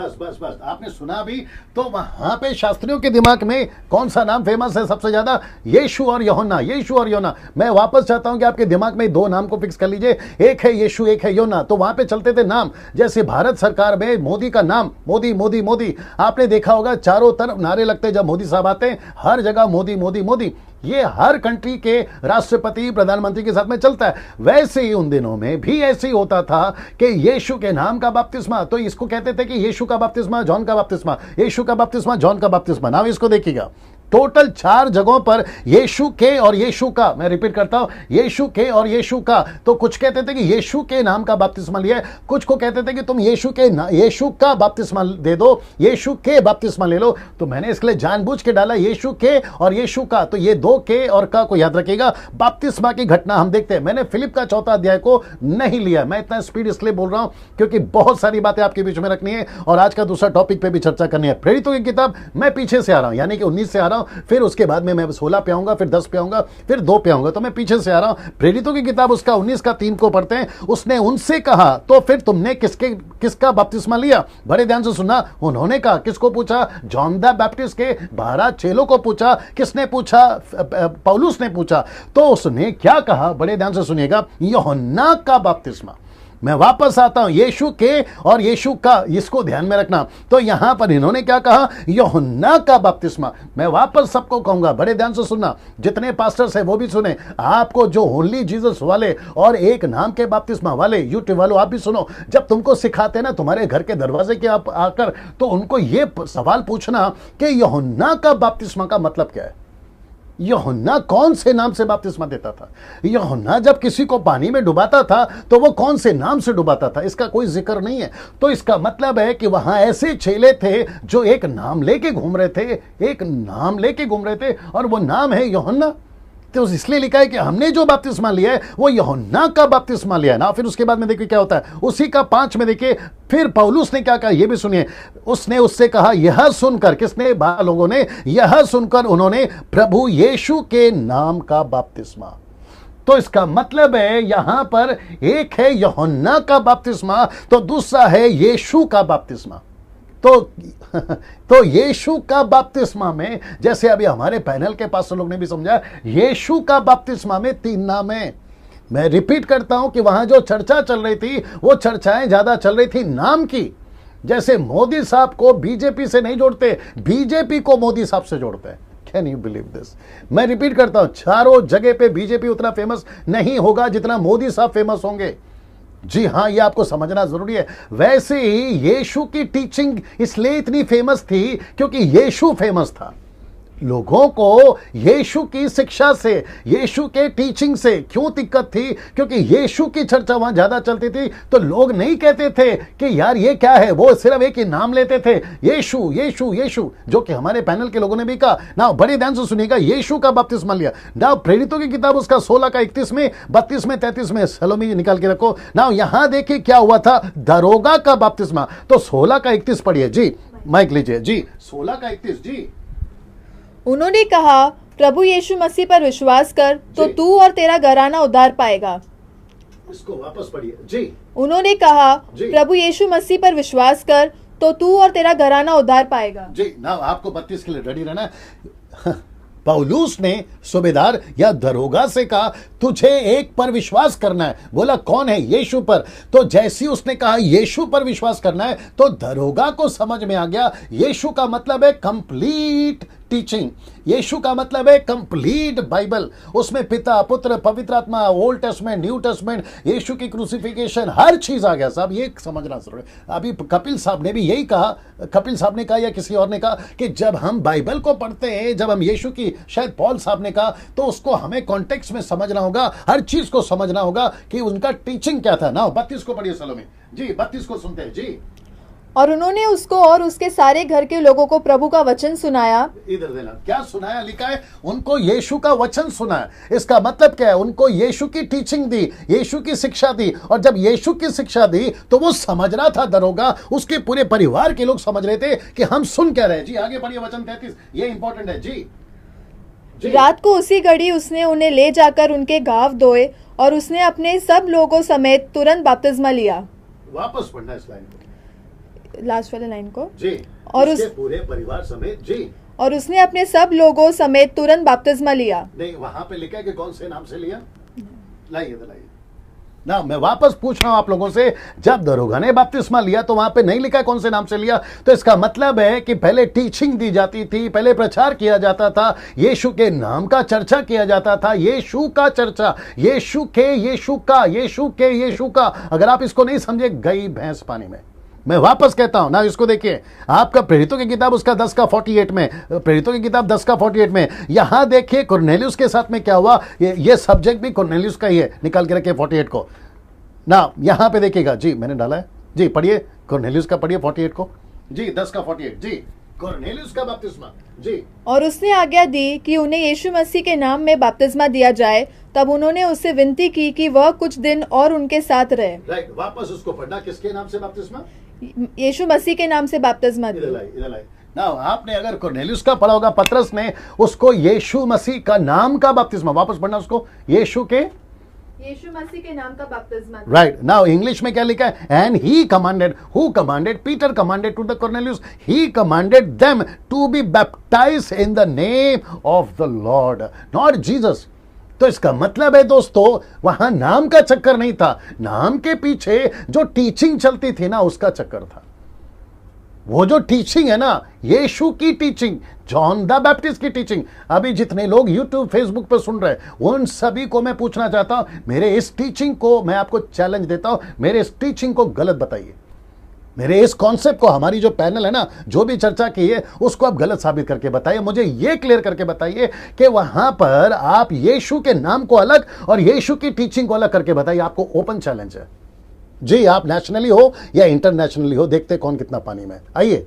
आपने सुना भी, तो वहां पे शास्त्रियों के दिमाग में कौन सा नाम फेमस है सबसे ज्यादा? यीशु और यूहन्ना। मैं वापस चाहता हूं कि आपके दिमाग में 2 नाम को फिक्स कर लीजिए, एक है यीशु, एक है यूहन्ना। तो वहां पे चलते थे नाम, जैसे भारत सरकार में मोदी का नाम मोदी। आपने देखा होगा चारों तरफ नारे लगते जब मोदी साहब आते हैं, हर जगह मोदी। ये हर कंट्री के राष्ट्रपति, प्रधानमंत्री के साथ में चलता है। वैसे ही उन दिनों में भी ऐसे ही होता था कि यीशु के नाम का बपतिस्मा, तो इसको कहते थे कि यीशु का बपतिस्मा, जॉन का बपतिस्मा, यीशु का बपतिस्मा, जॉन का बपतिस्मा। नाम इसको देखिएगा, टोटल 4 जगहों पर यीशु के और यीशु का, मैं रिपीट करता हूं, यीशु के और यीशु का। तो कुछ कहते थे कि यीशु के नाम का बपतिस्मा लिया, कुछ को कहते थे कि तुम यीशु का बपतिस्मा दे दो, यीशु के बपतिस्मा ले लो। तो मैंने इसके लिए जानबूझ के डाला यीशु के और यीशु का। तो ये 2 के और का को याद रखिएगा। बपतिस्मा की घटना हम देखते हैं। मैंने फिलिप का 4 अध्याय को नहीं लिया। मैं इतना स्पीड इसलिए बोल रहा हूं क्योंकि बहुत सारी बातें आपके बीच में रखनी है और आज का दूसरा टॉपिक पे भी चर्चा करनी है। प्रेरितों की किताब मैं पीछे से आ रहा हूं, यानी कि 19 से आ रहा हूं, फिर उसके बाद में मैं 16 पे आऊंगा, फिर 10 पे आऊंगा, फिर 2 पे आऊंगा। तो मैं पीछे से आ रहा हूं। प्रेरितों की किताब उसका 19 का 3 को पढ़ते हैं। उसने उनसे कहा, तो फिर तुमने किसका बपतिस्मा लिया? बड़े ध्यान से सुनना। उन्होंने कहा, किसको पूछा? जॉन द बैप्टिस्ट के 12 चेलों को पूछा। किसने पूछा? पौलुस ने पूछा। तो उसने क्या कहा? बड़े ध्यान से सुनिएगा, यूहन्ना का बपतिस्मा। मैं वापस आता हूं, यीशु के और यीशु का, इसको ध्यान में रखना। तो यहां पर इन्होंने क्या कहा? यूहन्ना का बपतिस्मा। मैं वापस सबको कहूंगा, बड़े ध्यान से सुनना, जितने पास्टर्स हैं वो भी सुने। आपको जो ओनली जीसस वाले और एक नाम के बपतिस्मा वाले यूट्यूब वालों, आप भी सुनो। जब तुमको सिखाते ना तुम्हारे घर के दरवाजे के आप आकर, तो उनको ये सवाल पूछना कि यूहन्ना का बपतिस्मा का मतलब क्या है? यूहन्ना कौन से नाम से बपतिस्मा देता था? यूहन्ना जब किसी को पानी में डुबाता था तो वो कौन से नाम से डुबाता था? इसका कोई जिक्र नहीं है। तो इसका मतलब है कि वहां ऐसे चेले थे जो एक नाम लेके घूम रहे थे और वो नाम है यूहन्ना। तो इसलिए लिखा है कि हमने जो बपतिस्मा लिया है वो यूहन्ना का बपतिस्मा लिया है ना। फिर उसके बाद में देखिए क्या होता है, उसी का 5 में देखिए फिर पौलुस ने क्या कहा, ये भी सुनिए। उसने उससे कहा, यह सुनकर, किसने, लोगों ने, यह सुनकर उन्होंने प्रभु यीशु के नाम का बपतिस्मा। तो इसका मतलब है यहां पर एक है यूहन्ना का बपतिस्मा, तो दूसरा है यीशु का बपतिस्मा। तो यीशु का बपतिस्मा में, जैसे अभी हमारे पैनल के पास लोग ने भी समझा, यीशु का बपतिस्मा में 3 नाम है। मैं रिपीट करता हूं कि वहां जो चर्चा चल रही थी वो चर्चाएं ज्यादा चल रही थी नाम की। जैसे मोदी साहब को बीजेपी से नहीं जोड़ते, बीजेपी को मोदी साहब से जोड़ते हैं। Can you believe this? मैं रिपीट करता हूं, चारों जगह पे बीजेपी उतना फेमस नहीं होगा जितना मोदी साहब फेमस होंगे। जी हां, ये आपको समझना जरूरी है। वैसे ही यीशु की टीचिंग इसलिए इतनी फेमस थी क्योंकि यीशु फेमस था। लोगों को यीशु की शिक्षा से, यीशु के टीचिंग से क्यों दिक्कत थी? क्योंकि यीशु की चर्चा वहां ज्यादा चलती थी। तो लोग नहीं कहते थे कि यार ये क्या है, वो सिर्फ एक ही नाम लेते थे, यीशु यीशु यीशु, जो कि हमारे पैनल के लोगों ने भी कहा ना। बड़े ध्यान से सुनिएगा, यीशु का बपतिस्मा लिया ना। प्रेरितों की किताब उसका 16 का 31 में, 32 में, 33 में, सलोमी निकाल के रखो ना। यहां देखिए क्या हुआ था, दरोगा का बपतिस्मा। तो 16 का 31 पढ़िए जी, माइक लीजिए जी, 16 का 31 जी।
उन्होंने कहा, प्रभु यीशु मसीह पर विश्वास कर तो तू और तेरा घराना उद्धार पाएगा।
इसको वापस पढ़िए जी।
उन्होंने कहा, प्रभु यीशु मसीह पर विश्वास कर तो तू और तेरा घराना उद्धार पाएगा।
जी ना, आपको 32 के लिए रेडी रहना है। पौलुस ने सूबेदार या दरोगा से कहा, तुझे एक पर विश्वास करना है। बोला कौन है? यीशु पर। तो जैसे ही उसने कहा यीशु पर विश्वास करना है, तो दरोगा को समझ में आ गया यीशु का मतलब है कंप्लीट टीचिंग। यीशु का मतलब है कंप्लीट बाइबल। उसमें पिता, पुत्र, पवित्र आत्मा, ओल्ड टेस्टमेंट, न्यू टेस्टमेंट, यीशु की क्रूसिफिकेशन, हर चीज आ गया। साहब ये समझना जरूरी है। अभी कपिल साहब ने भी यही कहा, कपिल साहब ने कहा या किसी और ने कहा कि जब हम बाइबल को पढ़ते हैं, जब हम यीशु की, शायद पॉल साहब ने कहा, तो उसको हमें कॉन्टेक्स्ट में समझना होगा, हर चीज को समझना होगा कि उनका टीचिंग क्या था ना। 32 को पढ़िए सलोमी जी, 32 को सुनते हैं जी।
और उन्होंने उसको और उसके सारे घर के लोगों को प्रभु का वचन सुनाया।
इधर देना, क्या सुनाया? लिखा है उनको यीशु का वचन सुनाया। इसका मतलब क्या है? उनको यीशु की टीचिंग दी, यीशु की शिक्षा दी। और जब यीशु की शिक्षा दी तो वो समझ रहा था दरोगा, उसके पूरे परिवार के लोग समझ रहे थे कि हम सुन क्या रहे। जी आगे बढ़िए, वचन 33, ये इंपॉर्टेंट है जी।
रात को उसी घड़ी उसने उन्हें ले जाकर उनके घाव धोए और उसने अपने सब लोगों समेत तुरंत बपतिस्मा लिया।
वापस पढ़ना इस लाइन को,
लास्ट वाले लाइन को
जी।
और
उसके पूरे परिवार समेत जी।
और उसने अपने सब लोगों समेत तुरंत बपतिस्मा लिया।
नहीं, वहां पे लिखा है कि कौन से नाम से लिया। लाइए ना, मैं वापस पूछ रहा हूं आप लोगों से, जब दरोगा ने बपतिस्मा लिया तो वहां पे नहीं लिखा कौन से नाम से लिया। तो इसका मतलब है कि पहले टीचिंग दी जाती थी, पहले प्रचार किया जाता था, यीशु के नाम का चर्चा किया जाता था, यीशु का चर्चा, यीशु के, यीशु का, यीशु के, यीशु का। अगर आप इसको नहीं समझे, गई भैंस पानी में। मैं वापस कहता हूं ना, इसको देखिए, आपका प्रेरितों की किताब उसका 10 का 48 में, प्रेरितों की किताब 10 का 48 में, यहां देखिए कुरनेलियुस के साथ में क्या हुआ। ये सब्जेक्ट भी कुरनेलियुस का ही है, निकाल के रखिए 48 को ना। यहां पे देखिएगा जी, मैंने डाला है जी, पढ़िए कुरनेलियुस का, पढ़िए 48 को जी, 10 का 48 जी, कुरनेलियुस का बपतिस्मा जी।
और उसने आज्ञा दी कि उन्हें यीशु मसीह के नाम में बपतिस्मा दिया जाए। तब उन्होंने उससे विनती की कि वह कुछ दिन और उनके साथ रहे।
राइट, वापस उसको पढ़ना, किसके नाम से बपतिस्मा?
यीशु मसीह के नाम से बपतिस्मा दी।
इधर लाइए ना। आपने अगर कुरनेलियुस का पढ़ा होगा, पतरस ने उसको यीशु मसीह का नाम का बपतिस्मा, वापस पढ़ना उसको, यीशु
मसीह के नाम का बपतिस्मा।
राइट, नाउ इंग्लिश में क्या लिखा है? And he commanded, who commanded? Peter commanded to the Cornelius, he commanded them to be baptized in the name of the lord, not Jesus. तो इसका मतलब है दोस्तों, वहां नाम का चक्कर नहीं था, नाम के पीछे जो टीचिंग चलती थी ना, उसका चक्कर था। वो जो टीचिंग है ना, यीशु की टीचिंग, जॉन द बैप्टिस्ट की टीचिंग। अभी जितने लोग यूट्यूब फेसबुक पर सुन रहे हैं, उन सभी को मैं पूछना चाहता हूं, मेरे इस टीचिंग को मैं आपको चैलेंज देता हूं, मेरे इस टीचिंग को गलत बताइए। मेरे इस कॉन्सेप्ट को, हमारी जो पैनल है ना, जो भी चर्चा की है, उसको आप गलत साबित करके बताइए। मुझे ये क्लियर करके बताइए कि वहां पर आप यीशु के नाम को अलग और यीशु की टीचिंग को अलग करके बताइए। आपको ओपन चैलेंज है जी, आप नेशनली हो या इंटरनेशनली हो, देखते कौन कितना पानी में। आइए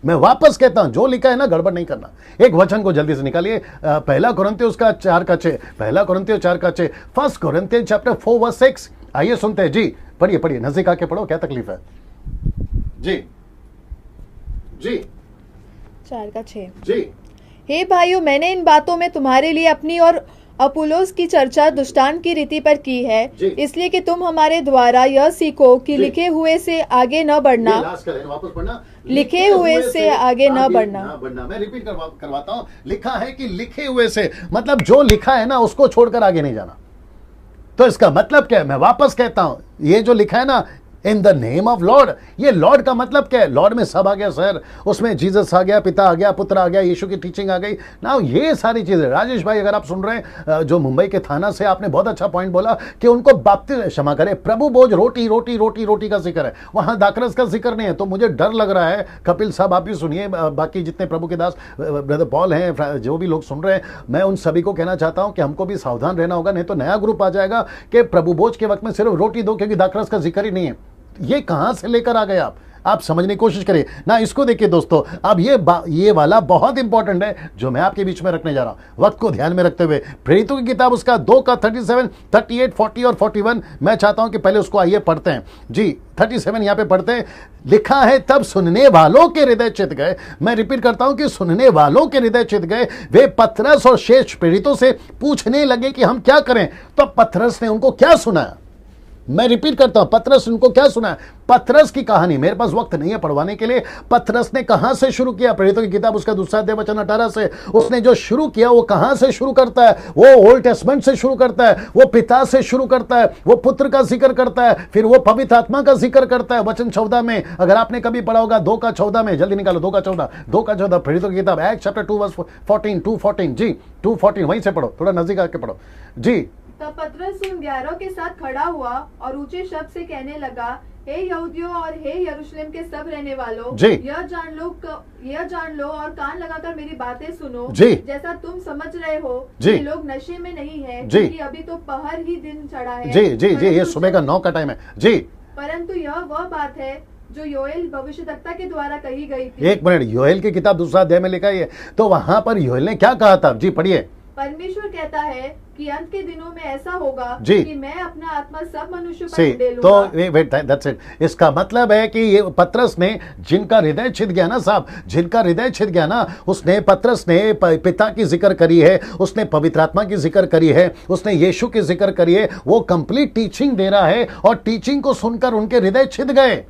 मैं वापस कहता हूं, जो लिखा है ना गड़बड़ नहीं करना। एक वचन को जल्दी से निकालिए, पहला कुरिन्थियोस का 4:6, पहला कुरिन्थियोस 4:6, फर्स्ट कुरिन्थियंस चैप्टर 4:6। आइए सुनते हैं जी, पढ़िए पढ़िए, नजदीक आके पढ़ो, क्या तकलीफ है जी। जी
4:6
जी।
हे भाइयों, मैंने इन बातों में तुम्हारे लिए अपनी और अपुलोस की चर्चा दुष्टांत की रीति पर की है, इसलिए कि तुम हमारे द्वारा यह सीखो कि लिखे हुए से आगे न बढ़ना,
वापस पढ़ना,
लिखे हुए से आगे न बढ़ना।
मैं रिपीट करवाता हूं, लिखा है कि लिखे हुए से, मतलब जो लिखा है ना उसको छोड़कर आगे नहीं जाना। तो इसका मतलब क्या है? मैं वापस कहता हूं, ये जो लिखा है ना इन द नेम ऑफ लॉर्ड, ये लॉर्ड का मतलब क्या है? लॉर्ड में सब आ गया सर, उसमें जीसस आ गया, पिता आ गया, पुत्र आ गया, यीशु की टीचिंग आ गई ना, ये सारी चीजें। राजेश भाई अगर आप सुन रहे हैं जो मुंबई के थाना से, आपने बहुत अच्छा पॉइंट बोला कि उनको बाप्तिस्म, क्षमा करें, प्रभु बोझ रोटी रोटी रोटी रोटी का जिक्र है, वहां दाखरस का जिक्र नहीं है। तो मुझे डर लग रहा है, कपिल साहब आप भी सुनिए, बाकी जितने प्रभु के दास ब्रदर पॉल हैं, जो भी लोग सुन रहे हैं, मैं उन सभी को कहना चाहता हूं कि हमको भी सावधान रहना होगा, नहीं तो नया ग्रुप आ जाएगा कि प्रभु बोझ के वक्त में सिर्फ रोटी दो, क्योंकि दाखरस का जिक्र ही नहीं है। ये कहां से लेकर आ गए आप समझने की कोशिश करिए ना। इसको देखिए दोस्तों, अब ये वाला बहुत इंपॉर्टेंट है जो मैं आपके बीच में रखने जा रहा हूं, वक्त को ध्यान में रखते हुए। प्रेरितों की किताब उसका 2:37, 38, 40 और 41, मैं चाहता हूं कि पहले उसको आइए पढ़ते हैं जी। 37 यहां पे पढ़ते हैं, लिखा है तब सुनने वालों के हृदय चित गए। मैं रिपीट करता हूं कि सुनने वालों के हृदय चित गए, वे पतरस और शेष प्रेरितों से पूछने लगे कि हम क्या करें। तो पतरस ने उनको क्या सुनाया? मैं रिपीट करता हूं, पतरस उनको क्या सुना? पतरस की कहानी, मेरे पास वक्त नहीं है पढ़वाने के लिए। पतरस ने कहां से शुरू किया? प्रेरितों की किताब उसका 2 अध्याय वचन 18 से उसने जो शुरू किया वो कहां से शुरू करता है? वो ओल्ड टेस्टमेंट से शुरू करता है, वो पिता से शुरू करता है, वो पुत्र का जिक्र करता है, फिर वो पवित्र आत्मा का जिक्र करता है। वचन 14 में, अगर आपने कभी पढ़ा होगा 2:14 में, जल्दी निकालो, 2:14, प्रेरितों की किताब एक्ट चैप्टर 2:14, 2:14 जी, 2:14 वहीं से पढ़ो, थोड़ा नजदीक आके पढ़ो जी।
तब पतरस उन 11 के साथ खड़ा हुआ और ऊंचे शब्द से कहने लगा, हे यहूदियों और हे यरूशलेम के सब रहने वालों, यह जान लो और कान लगाकर मेरी बातें सुनो। जैसा तुम समझ रहे हो कि लोग नशे में नहीं है, क्योंकि अभी तो पहर ही दिन चढ़ा है।
जी जी जी, ये सुबह का 9 का टाइम है जी।
परंतु यह वह बात है जो योएल भविष्यद्वक्ता के द्वारा कही गई थी।
एक मिनट, योएल की किताब 2 अध्याय में लिखा है, तो वहां पर योएल ने क्या कहा था जी? पढ़िए।
परमेश्वर कहता है कि अंत के दिनों में ऐसा होगा कि मैं अपना आत्मा सब मनुष्यों पर दे लूंगा।
तो वेट, दैट्स इट। इसका मतलब है कि ये पतरस ने, जिनका हृदय छिद गया ना साहब, जिनका हृदय छिद गया ना, उसने, पतरस ने पिता की जिक्र करी है, उसने पवित्र आत्मा की जिक्र करी है, उसने यीशु की जिक्र करी है, वो कंप्लीट टीचिंग दे रहा है और टीचिंग को सुनकर उनके हृदय छिद गए।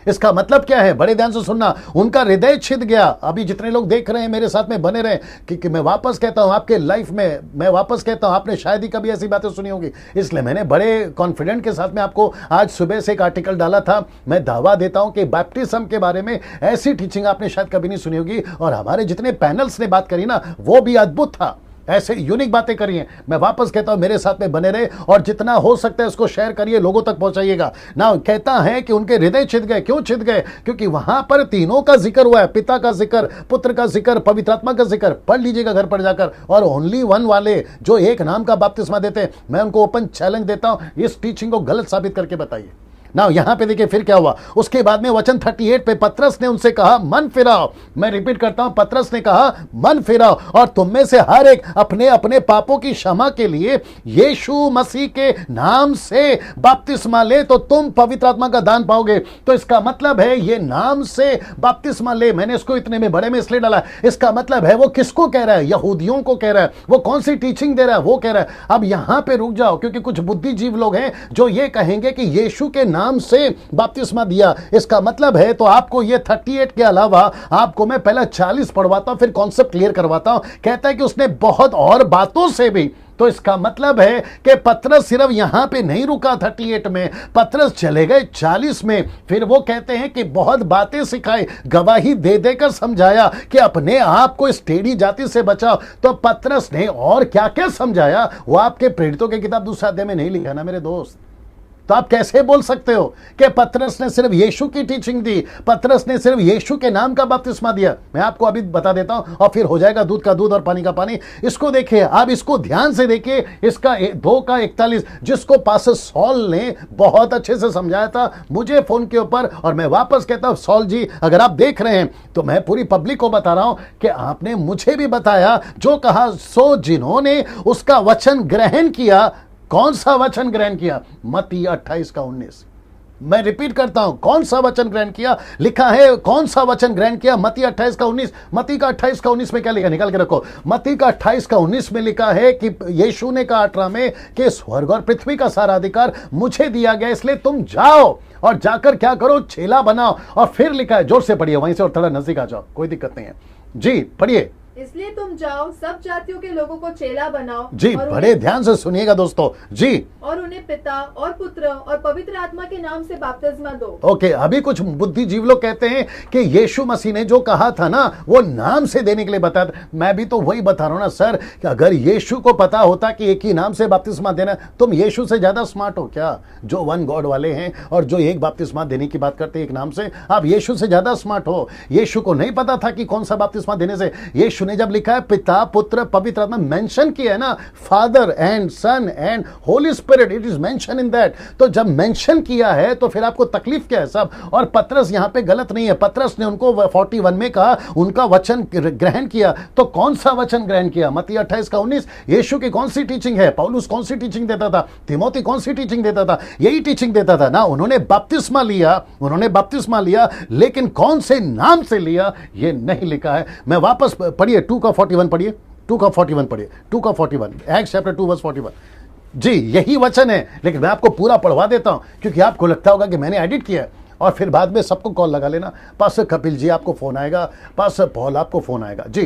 इसका मतलब क्या है? बड़े ध्यान से सुनना, उनका हृदय छिद गया। अभी जितने लोग देख रहे हैं मेरे साथ में बने रहे, कि मैं वापस कहता हूं आपके लाइफ में, मैं वापस कहता हूं, आपने शायद ही कभी ऐसी बातें सुनी होंगी, इसलिए मैंने बड़े कॉन्फिडेंट के साथ में आपको आज सुबह से एक आर्टिकल डाला था। मैं दावा देता हूं कि बैप्टिज्म के बारे में ऐसी टीचिंग आपने शायद कभी नहीं सुनी होगी, और हमारे जितने पैनल्स ने बात करी ना, वो भी अद्भुत था, ऐसे यूनिक बातें करी हैं। मैं वापस कहता हूं, मेरे साथ में बने रहे और जितना हो सकता है उसको शेयर करिए, लोगों तक पहुंचाइएगा ना। कहता है कि उनके हृदय छिद गए। क्यों छिद गए? क्योंकि वहां पर तीनों का जिक्र हुआ है, पिता का जिक्र, पुत्र का जिक्र, पवित्र आत्मा का जिक्र। पढ़ लीजिएगा घर पर जाकर। और ओनली वन वाले जो एक नाम का बपतिस्मा देते हैं, मैं उनको ओपन चैलेंज देता हूं, इस टीचिंग को गलत साबित करके बताइए ना। यहां पे देखिए फिर क्या हुआ। उसके बाद में वचन 38 पे पतरस ने उनसे कहा, मन फिराओ। मैं रिपीट करता हूं, पतरस ने कहा मन फिराओ और तुम में से हर एक अपने अपने पापों की क्षमा के लिए यीशु मसीह के नाम से बपतिस्मा ले, तो तुम पवित्र आत्मा का दान पाओगे। तो इसका मतलब है ये नाम से बपतिस्मा ले। मैंने इसको इतने में बड़े में इसलिए डाला, इसका मतलब है वो किसको कह रहा है? यहूदियों को कह रहा है। वो कौन सी टीचिंग दे रहा है? वो कह रहा है। अब यहां पे रुक जाओ, क्योंकि कुछ बुद्धिजीव लोग हैं जो ये कहेंगे कि यीशु के नाम से बपतिस्मा दिया। इसका मतलब है, तो आपको ये 38 के अलावा आपको मैं पहला 40 पढ़वाता हूं, फिर कॉन्सेप्ट क्लियर करवाता हूं। कहता है कि उसने बहुत और बातों से भी। तो इसका मतलब है कि पतरस सिर्फ यहां पे नहीं रुका 38 में, पतरस चले गए 40 में। फिर वो कहते हैं कि बहुत बातें सिखाई, गवाही दे देकर समझाया कि अपने आप को इस टेढ़ी जाति से बचाओ। तो पतरस ने और क्या क्या समझाया वो आपके प्रेरितों की किताब 2 अध्याय में नहीं लिखा ना मेरे दोस्त। तो आप कैसे बोल सकते हो कि पतरस ने सिर्फ यीशु की टीचिंग दी, पतरस ने सिर्फ यीशु के नाम का बपतिस्मा दिया? मैं आपको अभी बता देता हूं और फिर हो जाएगा दूध का दूध और पानी का पानी। इसको देखिए, आप इसको ध्यान से देखिए, इसका 2:41, जिसको पास्टर सॉल ने बहुत अच्छे से समझाया था मुझे फोन के ऊपर। और मैं वापस कहता हूं, सॉल जी अगर आप देख रहे हैं तो मैं पूरी पब्लिक को बता रहा हूं कि आपने मुझे भी बताया जो कहा, सो जिन्होंने उसका वचन ग्रहण किया। कौन सा वचन ग्रहण किया? मत्ती 28:19। मैं रिपीट करता हूं, कौन सा वचन ग्रहण किया? लिखा है कौन सा वचन ग्रहण किया? मत्ती 28:19। मत्ती का 28:19 में क्या लिखा? निकाल के रखो। मत्ती का 28:19 में लिखा है कि यीशु ने कहा 18 में कि स्वर्ग और पृथ्वी का सारा अधिकार मुझे दिया गया, इसलिए तुम जाओ और जाकर क्या करो? चेला बनाओ। और फिर लिखा है, जोर से पढ़िए वहीं से और थोड़ा नजदीक आ जाओ, कोई दिक्कत नहीं है जी, पढ़िए।
इसलिए तुम जाओ, सब जातियों के लोगों को चेला बनाओ।
जी, बड़े ध्यान से सुनिएगा दोस्तों जी।
और उन्हें पिता और पुत्र और पवित्र आत्मा के नाम से बपतिस्मा दो।
ओके, अभी कुछ बुद्धिजीवी लोग कहते हैं कि यीशु मसीह ने जो कहा था ना वो नाम से देने के लिए बताया था। मैं भी तो वही बता रहा हूं ना सर, कि अगर यीशु को पता होता कि एक ही नाम से बपतिस्मा देना, तुम यीशु से ज्यादा स्मार्ट हो क्या? जो वन गॉड वाले हैं और जो एक बपतिस्मा देने की बात करते हैं एक नाम से, आप यीशु से ज्यादा स्मार्ट हो। यीशु को नहीं पता था कि कौन सा बपतिस्मा देने से। यीशु ने जब लिखा है पिता पुत्र पवित्र आत्मा, मेंशन किया है ना, father and son and holy spirit, it is mention in that. तो जब मेंशन किया है तो फिर आपको तकलीफ क्या है सब? और पतरस यहां पे गलत नहीं है। पतरस ने उनको 41 में कहा, उनका वचन ग्रहण किया। तो कौन सा वचन ग्रहण किया? मत्ती 28:19। यीशु की कौन सी टीचिंग है? पौलुस कौन सी टीचिंग देता था? तिमोथी कौन सी टीचिंग देता था? यही टीचिंग देता था ना। उन्होंने बपतिस्मा लिया, उन्होंने बपतिस्मा लिया, लेकिन कौन से नाम से लिया ये नहीं लिखा है। मैं वापस पढ़िए 2:41 पढ़िए, 2:41 पढ़िए, 2:41, एक्ट्स चैप्टर 2:41। जी, यही वचन है, लेकिन मैं आपको पूरा पढ़वा देता हूं क्योंकि आपको लगता होगा कि मैंने एडिट किया है और फिर बाद में सबको कॉल लगा लेना। पास्टर कपिल जी आपको फोन आएगा, पास्टर पॉल आपको फोन आएगा जी।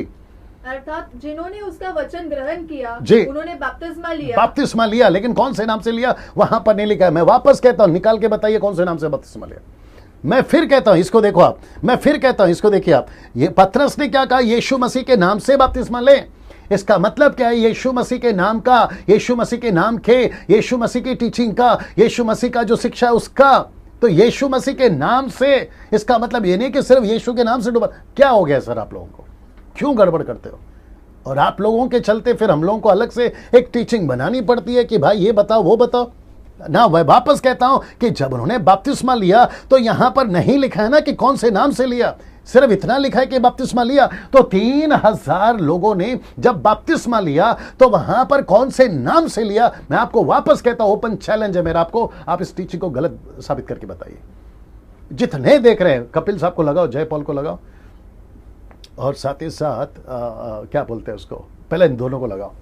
अर्थात जिन्होंने उसका वचन ग्रहण किया
जी,
उन्होंने बपतिस्मा
लिया, लेकिन कौन से नाम से लिया वहां पर नहीं लिखा है। मैं वापस कहता हूं, निकाल के बताइए कौन से नाम से बपतिस्मा लिया। मैं फिर कहता हूं, इसको देखो आप, मैं फिर कहता हूं, इसको देखिए आप। ये पतरस ने क्या कहा? यीशु मसीह के नाम से बपतिस्मा ले। इसका मतलब क्या है? यीशु मसीह के नाम का, यीशु मसीह के नाम के, यीशु मसीह की टीचिंग का, यीशु मसीह का जो शिक्षा है उसका। तो यीशु मसीह के नाम से, इसका मतलब ये नहीं कि सिर्फ यीशु के नाम से डूबा। क्या हो गया सर आप लोगों को? क्यों गड़बड़ करते हो? और आप लोगों के चलते फिर हम लोगों को अलग से एक टीचिंग बनानी पड़ती है कि भाई ये बताओ वो बताओ ना। मैं वापस कहता हूं कि जब उन्होंने बपतिस्मा लिया तो यहां पर नहीं लिखा है ना कि कौन से नाम से लिया, सिर्फ इतना लिखा है कि बपतिस्मा लिया। तो 3000 लोगों ने जब बपतिस्मा लिया तो वहां पर कौन से नाम से लिया? मैं आपको वापस कहता हूं, ओपन चैलेंज है मेरा आपको, आप इस टीचिंग को गलत साबित करके बताइए। जितने देख रहे हैं, कपिल साहब को लगाओ, जय पॉल को लगाओ, और साथ ही साथ क्या बोलते हैं उसको, पहले इन दोनों को लगाओ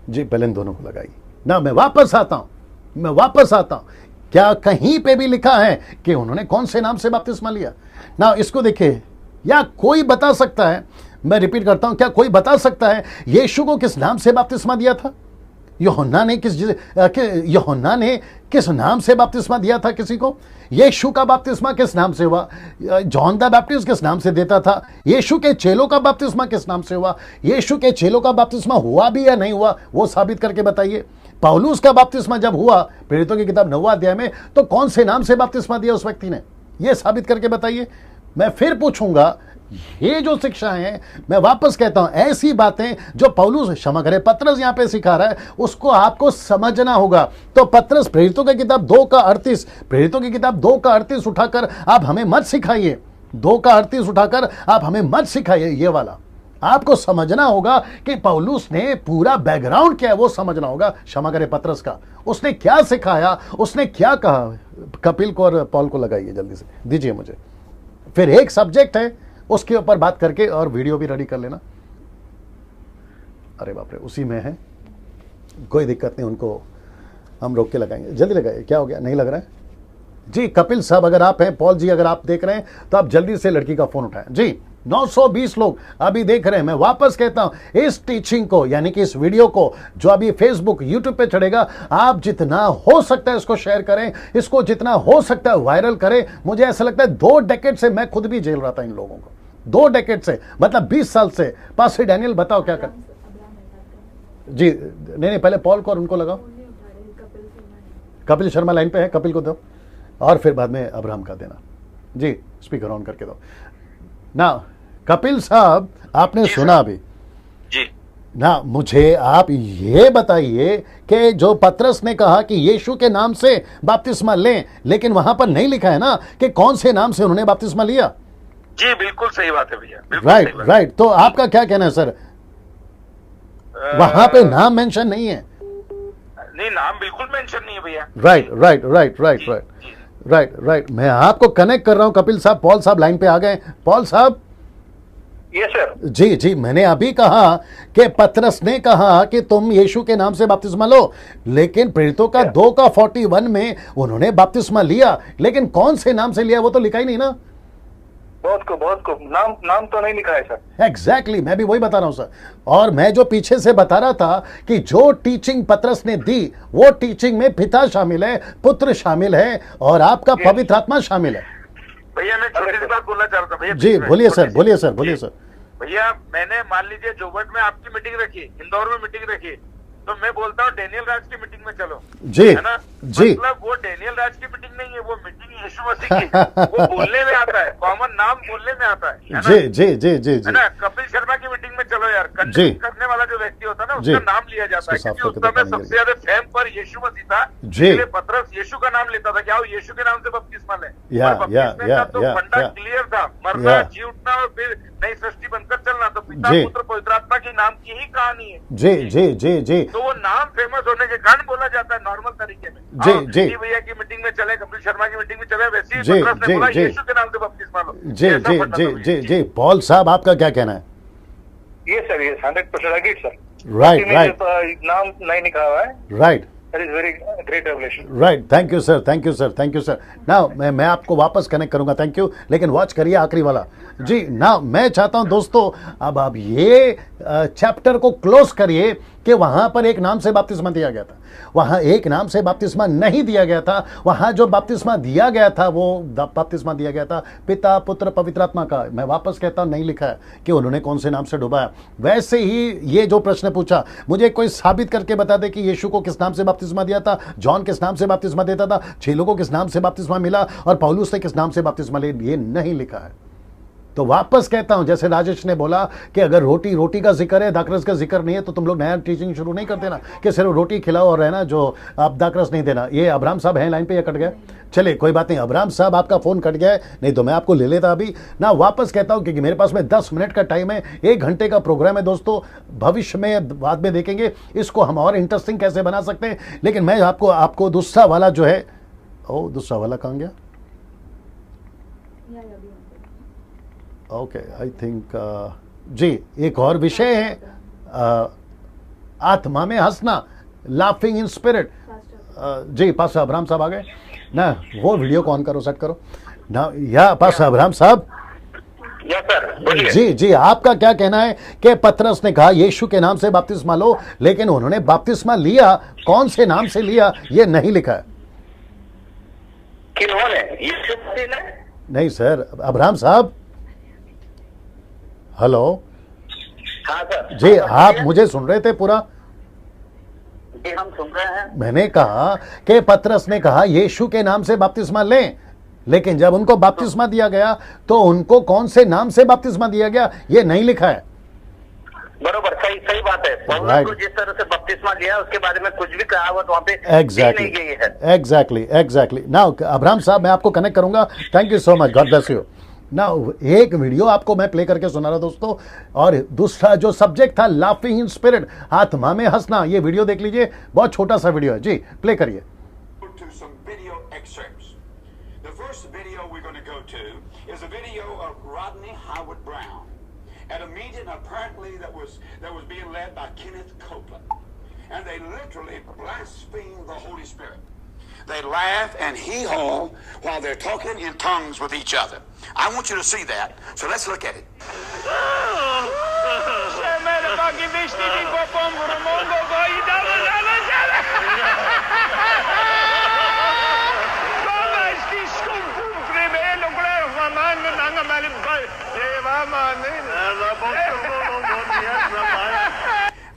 जी, पहले इन दोनों को लगाइए ना। मैं वापस आता हूं, क्या कहीं पे भी लिखा है कि उन्होंने कौन से नाम से बपतिस्मा लिया ना? इसको देखिए, या कोई बता सकता है, मैं रिपीट करता हूं, क्या कोई बता सकता है यीशु को किस नाम से बपतिस्मा दिया था? यूहन्ना ने किस नाम से बपतिस्मा दिया था किसी को? यीशु का बपतिस्मा किस नाम से हुआ? जॉन द बैप्टिस्ट किस नाम से देता था? यीशु के चेलों का बपतिस्मा किस नाम से हुआ? यीशु के चेलों का बपतिस्मा हुआ भी या नहीं हुआ, वो साबित करके बताइए। पौलुस का बपतिस्मा जब हुआ प्रेरितों की किताब 9वां अध्याय में, तो कौन से नाम से बपतिस्मा दिया उस व्यक्ति ने, ये साबित करके बताइए। मैं फिर पूछूंगा, ये जो शिक्षा है, मैं वापस कहता हूं, ऐसी बातें जो पौलुस, क्षमा करे, पतरस यहां पे सिखा रहा है, उसको आपको समझना होगा। तो पतरस प्रेरितों की किताब 2:38, प्रेरितों की किताब 2:38 उठाकर आप हमें मत सिखाइए, 2:38 उठाकर आप हमें मत सिखाइए। ये वाला आपको समझना होगा कि पौलुस ने पूरा बैकग्राउंड क्या है वो समझना होगा। क्षमा करे पतरस का, उसने क्या सिखाया, उसने क्या कहा। कपिल को और पॉल को लगाइए जल्दी से, दीजिए मुझे। फिर एक सब्जेक्ट है उसके ऊपर बात करके और वीडियो भी रेडी कर लेना। अरे बाप रे, उसी में है, कोई दिक्कत नहीं, उनको हम रोक के लगाएंगे। जल्दी लगाइए, क्या हो गया, नहीं लग रहा है जी? कपिल साहब अगर आप हैं, पॉल जी अगर आप देख रहे हैं तो आप जल्दी से लड़की का फोन उठाएं जी। 920 लोग अभी देख रहे हैं। मैं वापस कहता हूं, इस टीचिंग को, यानी कि इस वीडियो को जो अभी फेसबुक यूट्यूब पे चढ़ेगा, आप जितना हो सकता है इसको शेयर करें, इसको जितना हो सकता है वायरल करें। मुझे ऐसा लगता है 2 डेकेड से मैं खुद भी झेल रहा था इन लोगों को, 2 डेकेड से, मतलब 20 साल से। पास्टर डैनियल बताओ क्या कर जी? नहीं, पहले पॉल को और उनको लगाओ। कपिल शर्मा लाइन पे है, कपिल को दो और फिर बाद में अब्राहम का देना। जी स्पीकर ऑन करके दो ना। कपिल साहब आपने सुना अभी
जी
ना, मुझे आप ये बताइए कि जो पतरस ने कहा कि यीशु के नाम से बपतिस्मा लें, लेकिन वहां पर नहीं लिखा है ना कि कौन से नाम से उन्होंने बपतिस्मा लिया।
जी बिल्कुल सही बात है भैया,
राइट राइट। तो आपका क्या कहना है सर? वहां पे नाम मेंशन नहीं है।
नहीं, नाम बिल्कुल मेंशन नहीं है भैया।
Right right right right right right right. मैं आपको कनेक्ट कर रहा हूं कपिल साहब। पॉल साहब लाइन पे आ गए। पॉल साहब।
Yes sir.
जी जी, मैंने अभी कहा कि पतरस ने कहा कि तुम यीशु के नाम से बपतिस्मा लो, लेकिन प्रेरितों का 2:41 में उन्होंने बपतिस्मा लिया, लेकिन कौन से नाम से लिया वो तो लिखा ही नहीं ना।
बहुत को नाम तो नहीं लिखा है सर।
एग्जैक्टली, मैं भी वही बता रहा हूं सर। और मैं जो पीछे से बता रहा था कि जो टीचिंग पतरस ने दी वो टीचिंग में पिता शामिल है, पुत्र शामिल है और आपका पवित्र आत्मा शामिल है।
भैया मैं छोटी सी बात बोलना चाह रहा था भैया।
जी बोलिए सर, बोलिए सर, बोलिए सर।
भैया मैंने मान लीजिए जोबट में आपकी मीटिंग रखी, इंदौर में मीटिंग रखी, तो मैं बोलता हूँ डेनियल राज की मीटिंग में चलो।
जी
है ना
जी।
मतलब वो डेनियल राज की मीटिंग नहीं है, वो मीटिंग यीशु मसीह की। वो बोलने में आता है, कॉमन नाम बोलने में आता है।
जी जी जी जी जी।
है ना, कपिल शर्मा की मीटिंग में चलो यार, कंटेंट करने वाला जो व्यक्ति होता है ना उसका नाम लिया जाता है, क्योंकि उस समय सबसे ज्यादा फेम पर यीशु मसीह था। इसलिए पतरस यीशु का नाम लेता था कि आओ यीशु के नाम से बपतिस्मा लें। तो फंडा क्लियर था, मरना, जी उठना और फिर नई सृष्टि बनकर चलना। तो पिता, पुत्र, पवित्र आत्मा की नाम की ही कहानी है।
जी जी जी जी।
तो वो नाम फेमस होने के कारण बोला जाता है नॉर्मल तरीके में।
जी जी।
भैया की मीटिंग में चले, कपिल शर्मा की मीटिंग में चले, वैसे ही पतरस ने बोला यीशु के नाम से बपतिस्मा लो।
जी जी जी जी जी। पॉल साहब आपका क्या कहना है?
ये सर, ये 100% एग्री सर।
Right right.
नाम नहीं लिखा हुआ है।
Right.
That is very great revelation.
Right, thank you sir, thank you sir, thank you sir. Now मैं आपको वापस कनेक्ट करूंगा, थैंक यू, लेकिन वॉच करिए आखिरी वाला। जी नाउ मैं चाहता हूं दोस्तों, अब आप ये चैप्टर को क्लोज करिए कि वहां पर एक नाम से बपतिस्मा दिया गया था, वहां एक नाम से बपतिस्मा नहीं दिया गया था। वहां जो बपतिस्मा दिया गया था वो बपतिस्मा दिया गया था पिता, पुत्र, पवित्र आत्मा का। मैं वापस कहता हूं, नहीं लिखा है कि उन्होंने कौन से नाम से डुबाया। वैसे ही ये जो प्रश्न पूछा, मुझे कोई साबित करके बता दे कि यीशु को किस नाम से बपतिस्मा दिया था, जॉन किस नाम से बपतिस्मा देता था, चेलों को किस नाम से बपतिस्मा मिला और पौलुस ने किस नाम से बपतिस्मा लिया, ये नहीं लिखा है। तो वापस कहता हूं, जैसे राजेश ने बोला कि अगर रोटी का जिक्र है, दाखरस का जिक्र नहीं है, तो तुम लोग नया टीचिंग शुरू नहीं करते ना कि सिर्फ रोटी खिलाओ और रहना, जो आप दाखरस नहीं देना। ये अब्राहम साहब हैं लाइन पे या कट गया? चले कोई बात नहीं, अब्राहम साहब आपका फोन कट गया है, नहीं तो मैं आपको ले लेता अभी ना। वापस कहता हूं क्योंकि मेरे पास में 10 मिनट का टाइम है, 1 घंटे का प्रोग्राम है दोस्तों। भविष्य में बाद में देखेंगे इसको हम और इंटरेस्टिंग कैसे बना सकते हैं। लेकिन मैं आपको दूसरा वाला जो है, ओ दूसरा वाला कहां गया? ओके, आई थिंक जी एक और विषय है आत्मा में हंसना, लाफिंग इन स्पिरिट। जी पास्टर अब्राहम साहब आ गए ना, वो वीडियो को ऑन करो, सेट करो ना। या पास्टर अब्राहम साहब। जी जी, आपका क्या कहना है कि पतरस ने कहा यीशु के नाम से बपतिस्मा लो, लेकिन उन्होंने बपतिस्मा लिया, कौन से नाम से लिया ये नहीं लिखा है।
किन्होंने? यीशु मसीह ने?
नहीं सर, अब्राहम साहब। हेलो।
हाँ सर।
जी आप मुझे सुन रहे थे पूरा?
जी हम सुन रहे हैं।
मैंने कहा कि पतरस ने कहा यीशु के नाम से बपतिस्मा लें, लेकिन जब उनको बपतिस्मा दिया गया तो उनको कौन से नाम से बपतिस्मा दिया गया ये नहीं लिखा है।
बरोबर, सही बात है। पौलुस को जिस तरह से बपतिस्मा लिया उसके बारे में कुछ भी कहा हुआ तो वहाँ पे
एग्जैक्टली। नाउ अब्राहम साहब मैं आपको कनेक्ट करूंगा, thank you so much, God bless you. ना एक वीडियो आपको मैं प्ले करके सुना रहा दोस्तों, और दूसरा जो सब्जेक्ट था लाफिंग इन स्पिरिट, आत्मा में हंसना, ये वीडियो देख लीजिए, बहुत छोटा सा वीडियो है जी, प्ले करिए।
They laugh and hee-haw while they're talking in tongues with each other. I want you to see that. So let's look at it.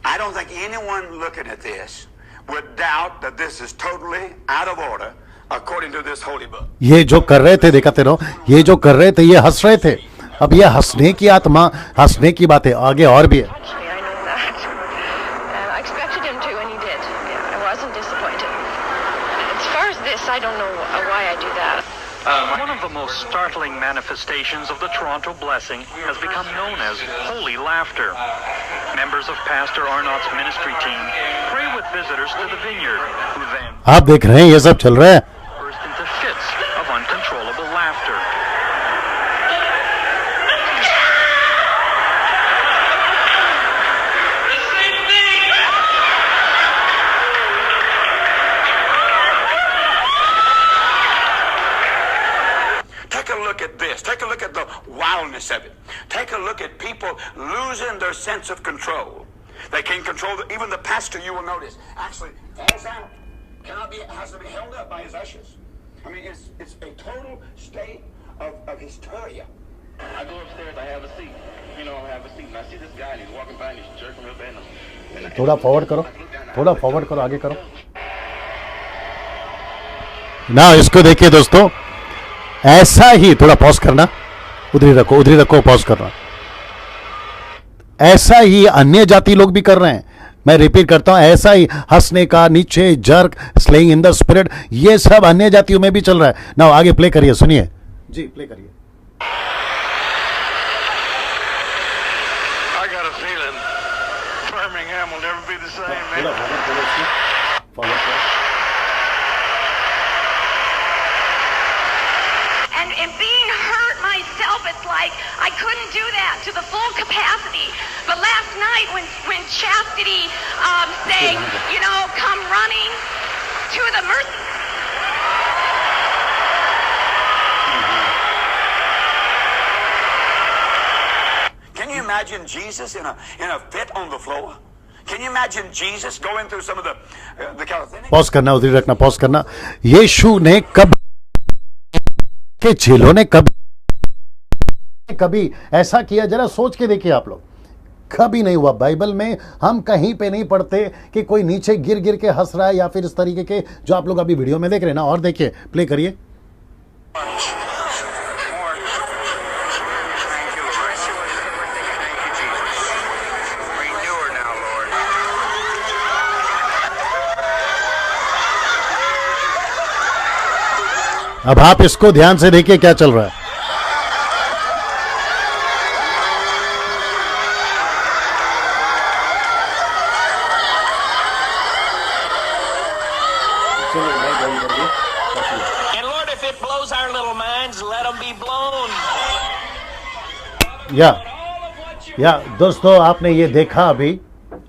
I don't think anyone looking at this would doubt that this is totally out of order according to this holy book.
ये जो कर रहे थे, दिखाते रहो, ये जो कर रहे थे ये हंस रहे थे। अब ये हंसने की आत्मा, हंसने की बातें आगे और भी है।
One of the most startling manifestations of the Toronto blessing has become known as holy laughter. Members of Pastor Arnott's ministry team pray with visitors to the vineyard, who then
आप देख रहे हैं ये सब चल रहा है।
burst into fits of uncontrollable laughter.
Take a look at this. Take a look at the wildness of it. Take a look at people losing their sense of control. They can't control even the pastor, you will notice, actually falls out. Has to be held up by his ushers. I mean, it's a total state of hysteria.
I go upstairs, I have a seat. You know, I have a seat. And I see this guy, and he's walking by, and he's jerking me up at him.
थोड़ा forward करो, थोड़ा forward करो, आगे करो ना। इसको देखिए दोस्तों, ऐसा ही थोड़ा पॉज करना, उधरी रखो, पॉज करना। ऐसा ही अन्य जाति लोग भी कर रहे हैं। मैं रिपीट करता हूं, ऐसा ही हंसने का, नीचे jerk, slaying in the spirit, ये सब अन्य जातियों में भी चल रहा है ना। आगे प्ले करिए, सुनिए जी, प्ले करिए।
I got a feeling Birmingham will never be the same, man.
And being hurt myself, it's like I couldn't do that to the full capacity. But last night when Chastity sang, you know, come running to the mercy.
Can you imagine Jesus in a fit on the floor? Can you imagine Jesus going through some of the calisthenics?
Pause करना, उधरी रखना, pause करना। यीशु ने कब के चेलों ने कभी ऐसा किया? जरा सोच के देखिए आप लोग, कभी नहीं हुआ। बाइबल में हम कहीं पे नहीं पढ़ते कि कोई नीचे गिर के हंस रहा है या फिर इस तरीके के जो आप लोग अभी वीडियो में देख रहे हैं ना। और देखिए, प्ले करिए। अब आप इसको ध्यान से देखिए क्या चल रहा है।
And Lord, if it blows our little minds, let them be blown.
या दोस्तों, आपने ये देखा, अभी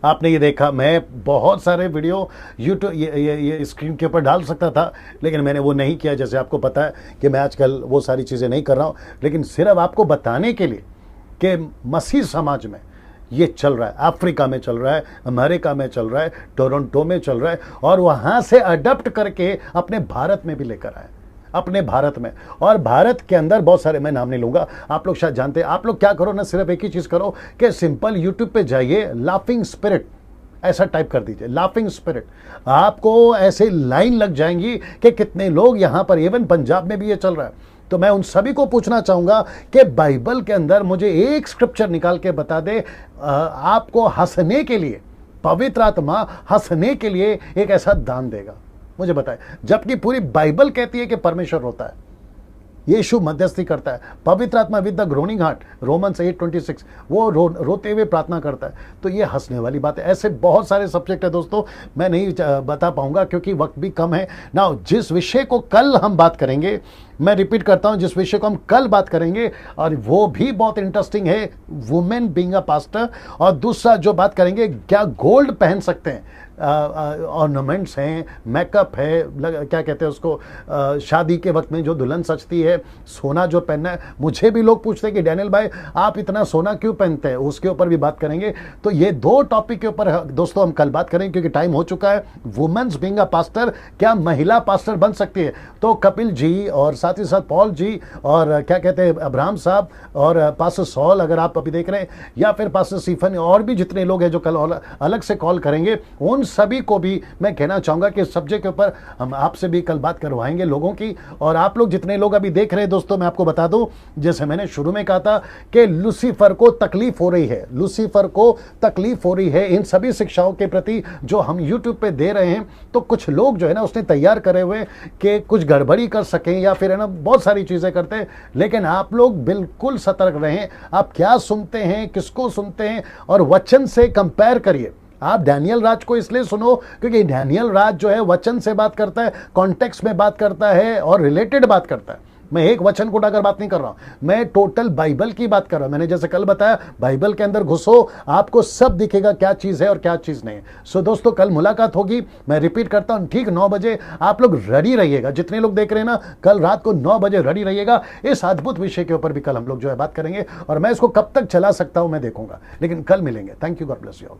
आपने ये देखा। मैं बहुत सारे वीडियो यूट्यूब ये स्क्रीन के ऊपर डाल सकता था, लेकिन मैंने वो नहीं किया। जैसे आपको पता है कि मैं आजकल वो सारी चीज़ें नहीं कर रहा हूँ, लेकिन सिर्फ आपको बताने के लिए कि मसीह समाज में ये चल रहा है। अफ्रीका में चल रहा है, अमेरिका में चल रहा है, टोरंटो में चल रहा है, और वहाँ से अडप्ट करके अपने भारत में भी लेकर आए, अपने भारत में। और भारत के अंदर बहुत सारे, मैं नाम नहीं लूँगा, आप लोग शायद जानते हैं। आप लोग क्या करो ना, सिर्फ एक ही चीज़ करो कि सिंपल यूट्यूब पे जाइए, लाफिंग स्पिरिट ऐसा टाइप कर दीजिए, लाफिंग स्पिरिट। आपको ऐसे लाइन लग जाएंगी कि कितने लोग यहाँ पर, इवन पंजाब में भी ये चल रहा है। तो मैं उन सभी को पूछना चाहूँगा कि बाइबल के अंदर मुझे एक स्क्रिप्चर निकाल के बता दे, आपको हंसने के लिए, पवित्र आत्मा हंसने के लिए एक ऐसा दान देगा, मुझे बताए। जबकि पूरी बाइबल कहती है कि परमेश्वर होता है, यीशु मध्यस्थी करता है, पवित्र आत्मा with the groaning heart, Romans 8:26, वो रोते हुए प्रार्थना करता है। तो ये हंसने वाली बात है। ऐसे बहुत सारे सब्जेक्ट है दोस्तों, मैं नहीं बता पाऊंगा क्योंकि वक्त भी कम है ना। जिस विषय को कल हम बात करेंगे, मैं रिपीट करता हूं, जिस विषय को हम कल बात करेंगे, और वो भी बहुत इंटरेस्टिंग है, वुमेन बीइंग अ पास्टर। और दूसरा जो बात करेंगे, क्या गोल्ड पहन सकते हैं, ऑर्नामेंट्स हैं, मेकअप है, क्या कहते हैं उसको, शादी के वक्त में जो दुल्हन सजती है, सोना जो पहनना है। मुझे भी लोग पूछते हैं कि डैनियल भाई आप इतना सोना क्यों पहनते हैं, उसके ऊपर भी बात करेंगे। तो ये दो टॉपिक के ऊपर दोस्तों हम कल बात करेंगे, क्योंकि टाइम हो चुका है। वुमेन्स बीइंग अ पास्टर, क्या महिला पास्टर बन सकती है? तो कपिल जी और साथ ही साथ पॉल जी और क्या कहते हैं अब्राहम साहब और पास्टर सॉल, अगर आप अभी देख रहे हैं, या फिर पास्टर स्टीफन, और भी जितने लोग हैं जो कल अलग से कॉल करेंगे, उन सभी को भी मैं कहना चाहूँगा कि इस सब्जेक्ट के ऊपर हम आपसे भी कल बात करवाएंगे लोगों की। और आप लोग जितने लोग अभी देख रहे हैं दोस्तों, मैं आपको बता दूं, जैसे मैंने शुरू में कहा था कि लूसीफर को तकलीफ हो रही है, लूसीफर को तकलीफ हो रही है इन सभी शिक्षाओं के प्रति जो हम यूट्यूब पे दे रहे हैं। तो कुछ लोग जो है ना उसने तैयार करे हुए कि कुछ गड़बड़ी कर सकें या फिर है ना बहुत सारी चीजें करते हैं। लेकिन आप लोग बिल्कुल सतर्क रहें, आप क्या सुनते हैं, किसको सुनते हैं, और वचन से कंपेयर करिए। आप डैनियल राज को इसलिए सुनो क्योंकि डैनियल राज जो है वचन से बात करता है, कॉन्टेक्स्ट में बात करता है और रिलेटेड बात करता है। मैं एक वचन को उठाकर बात नहीं कर रहा हूं, मैं टोटल बाइबल की बात कर रहा हूं। मैंने जैसे कल बताया, बाइबल के अंदर घुसो, आपको सब दिखेगा क्या चीज है और क्या चीज नहीं है। सो दोस्तों, कल मुलाकात होगी। मैं रिपीट करता हूं, ठीक 9 बजे आप लोग रेडी रहिएगा। जितने लोग देख रहे हैं ना, कल रात को 9 बजे रेडी रहिएगा। इस अद्भुत विषय के ऊपर भी कल हम लोग जो है बात करेंगे, और मैं इसको कब तक चला सकता हूं मैं देखूंगा, लेकिन कल मिलेंगे। Thank you, God bless you all.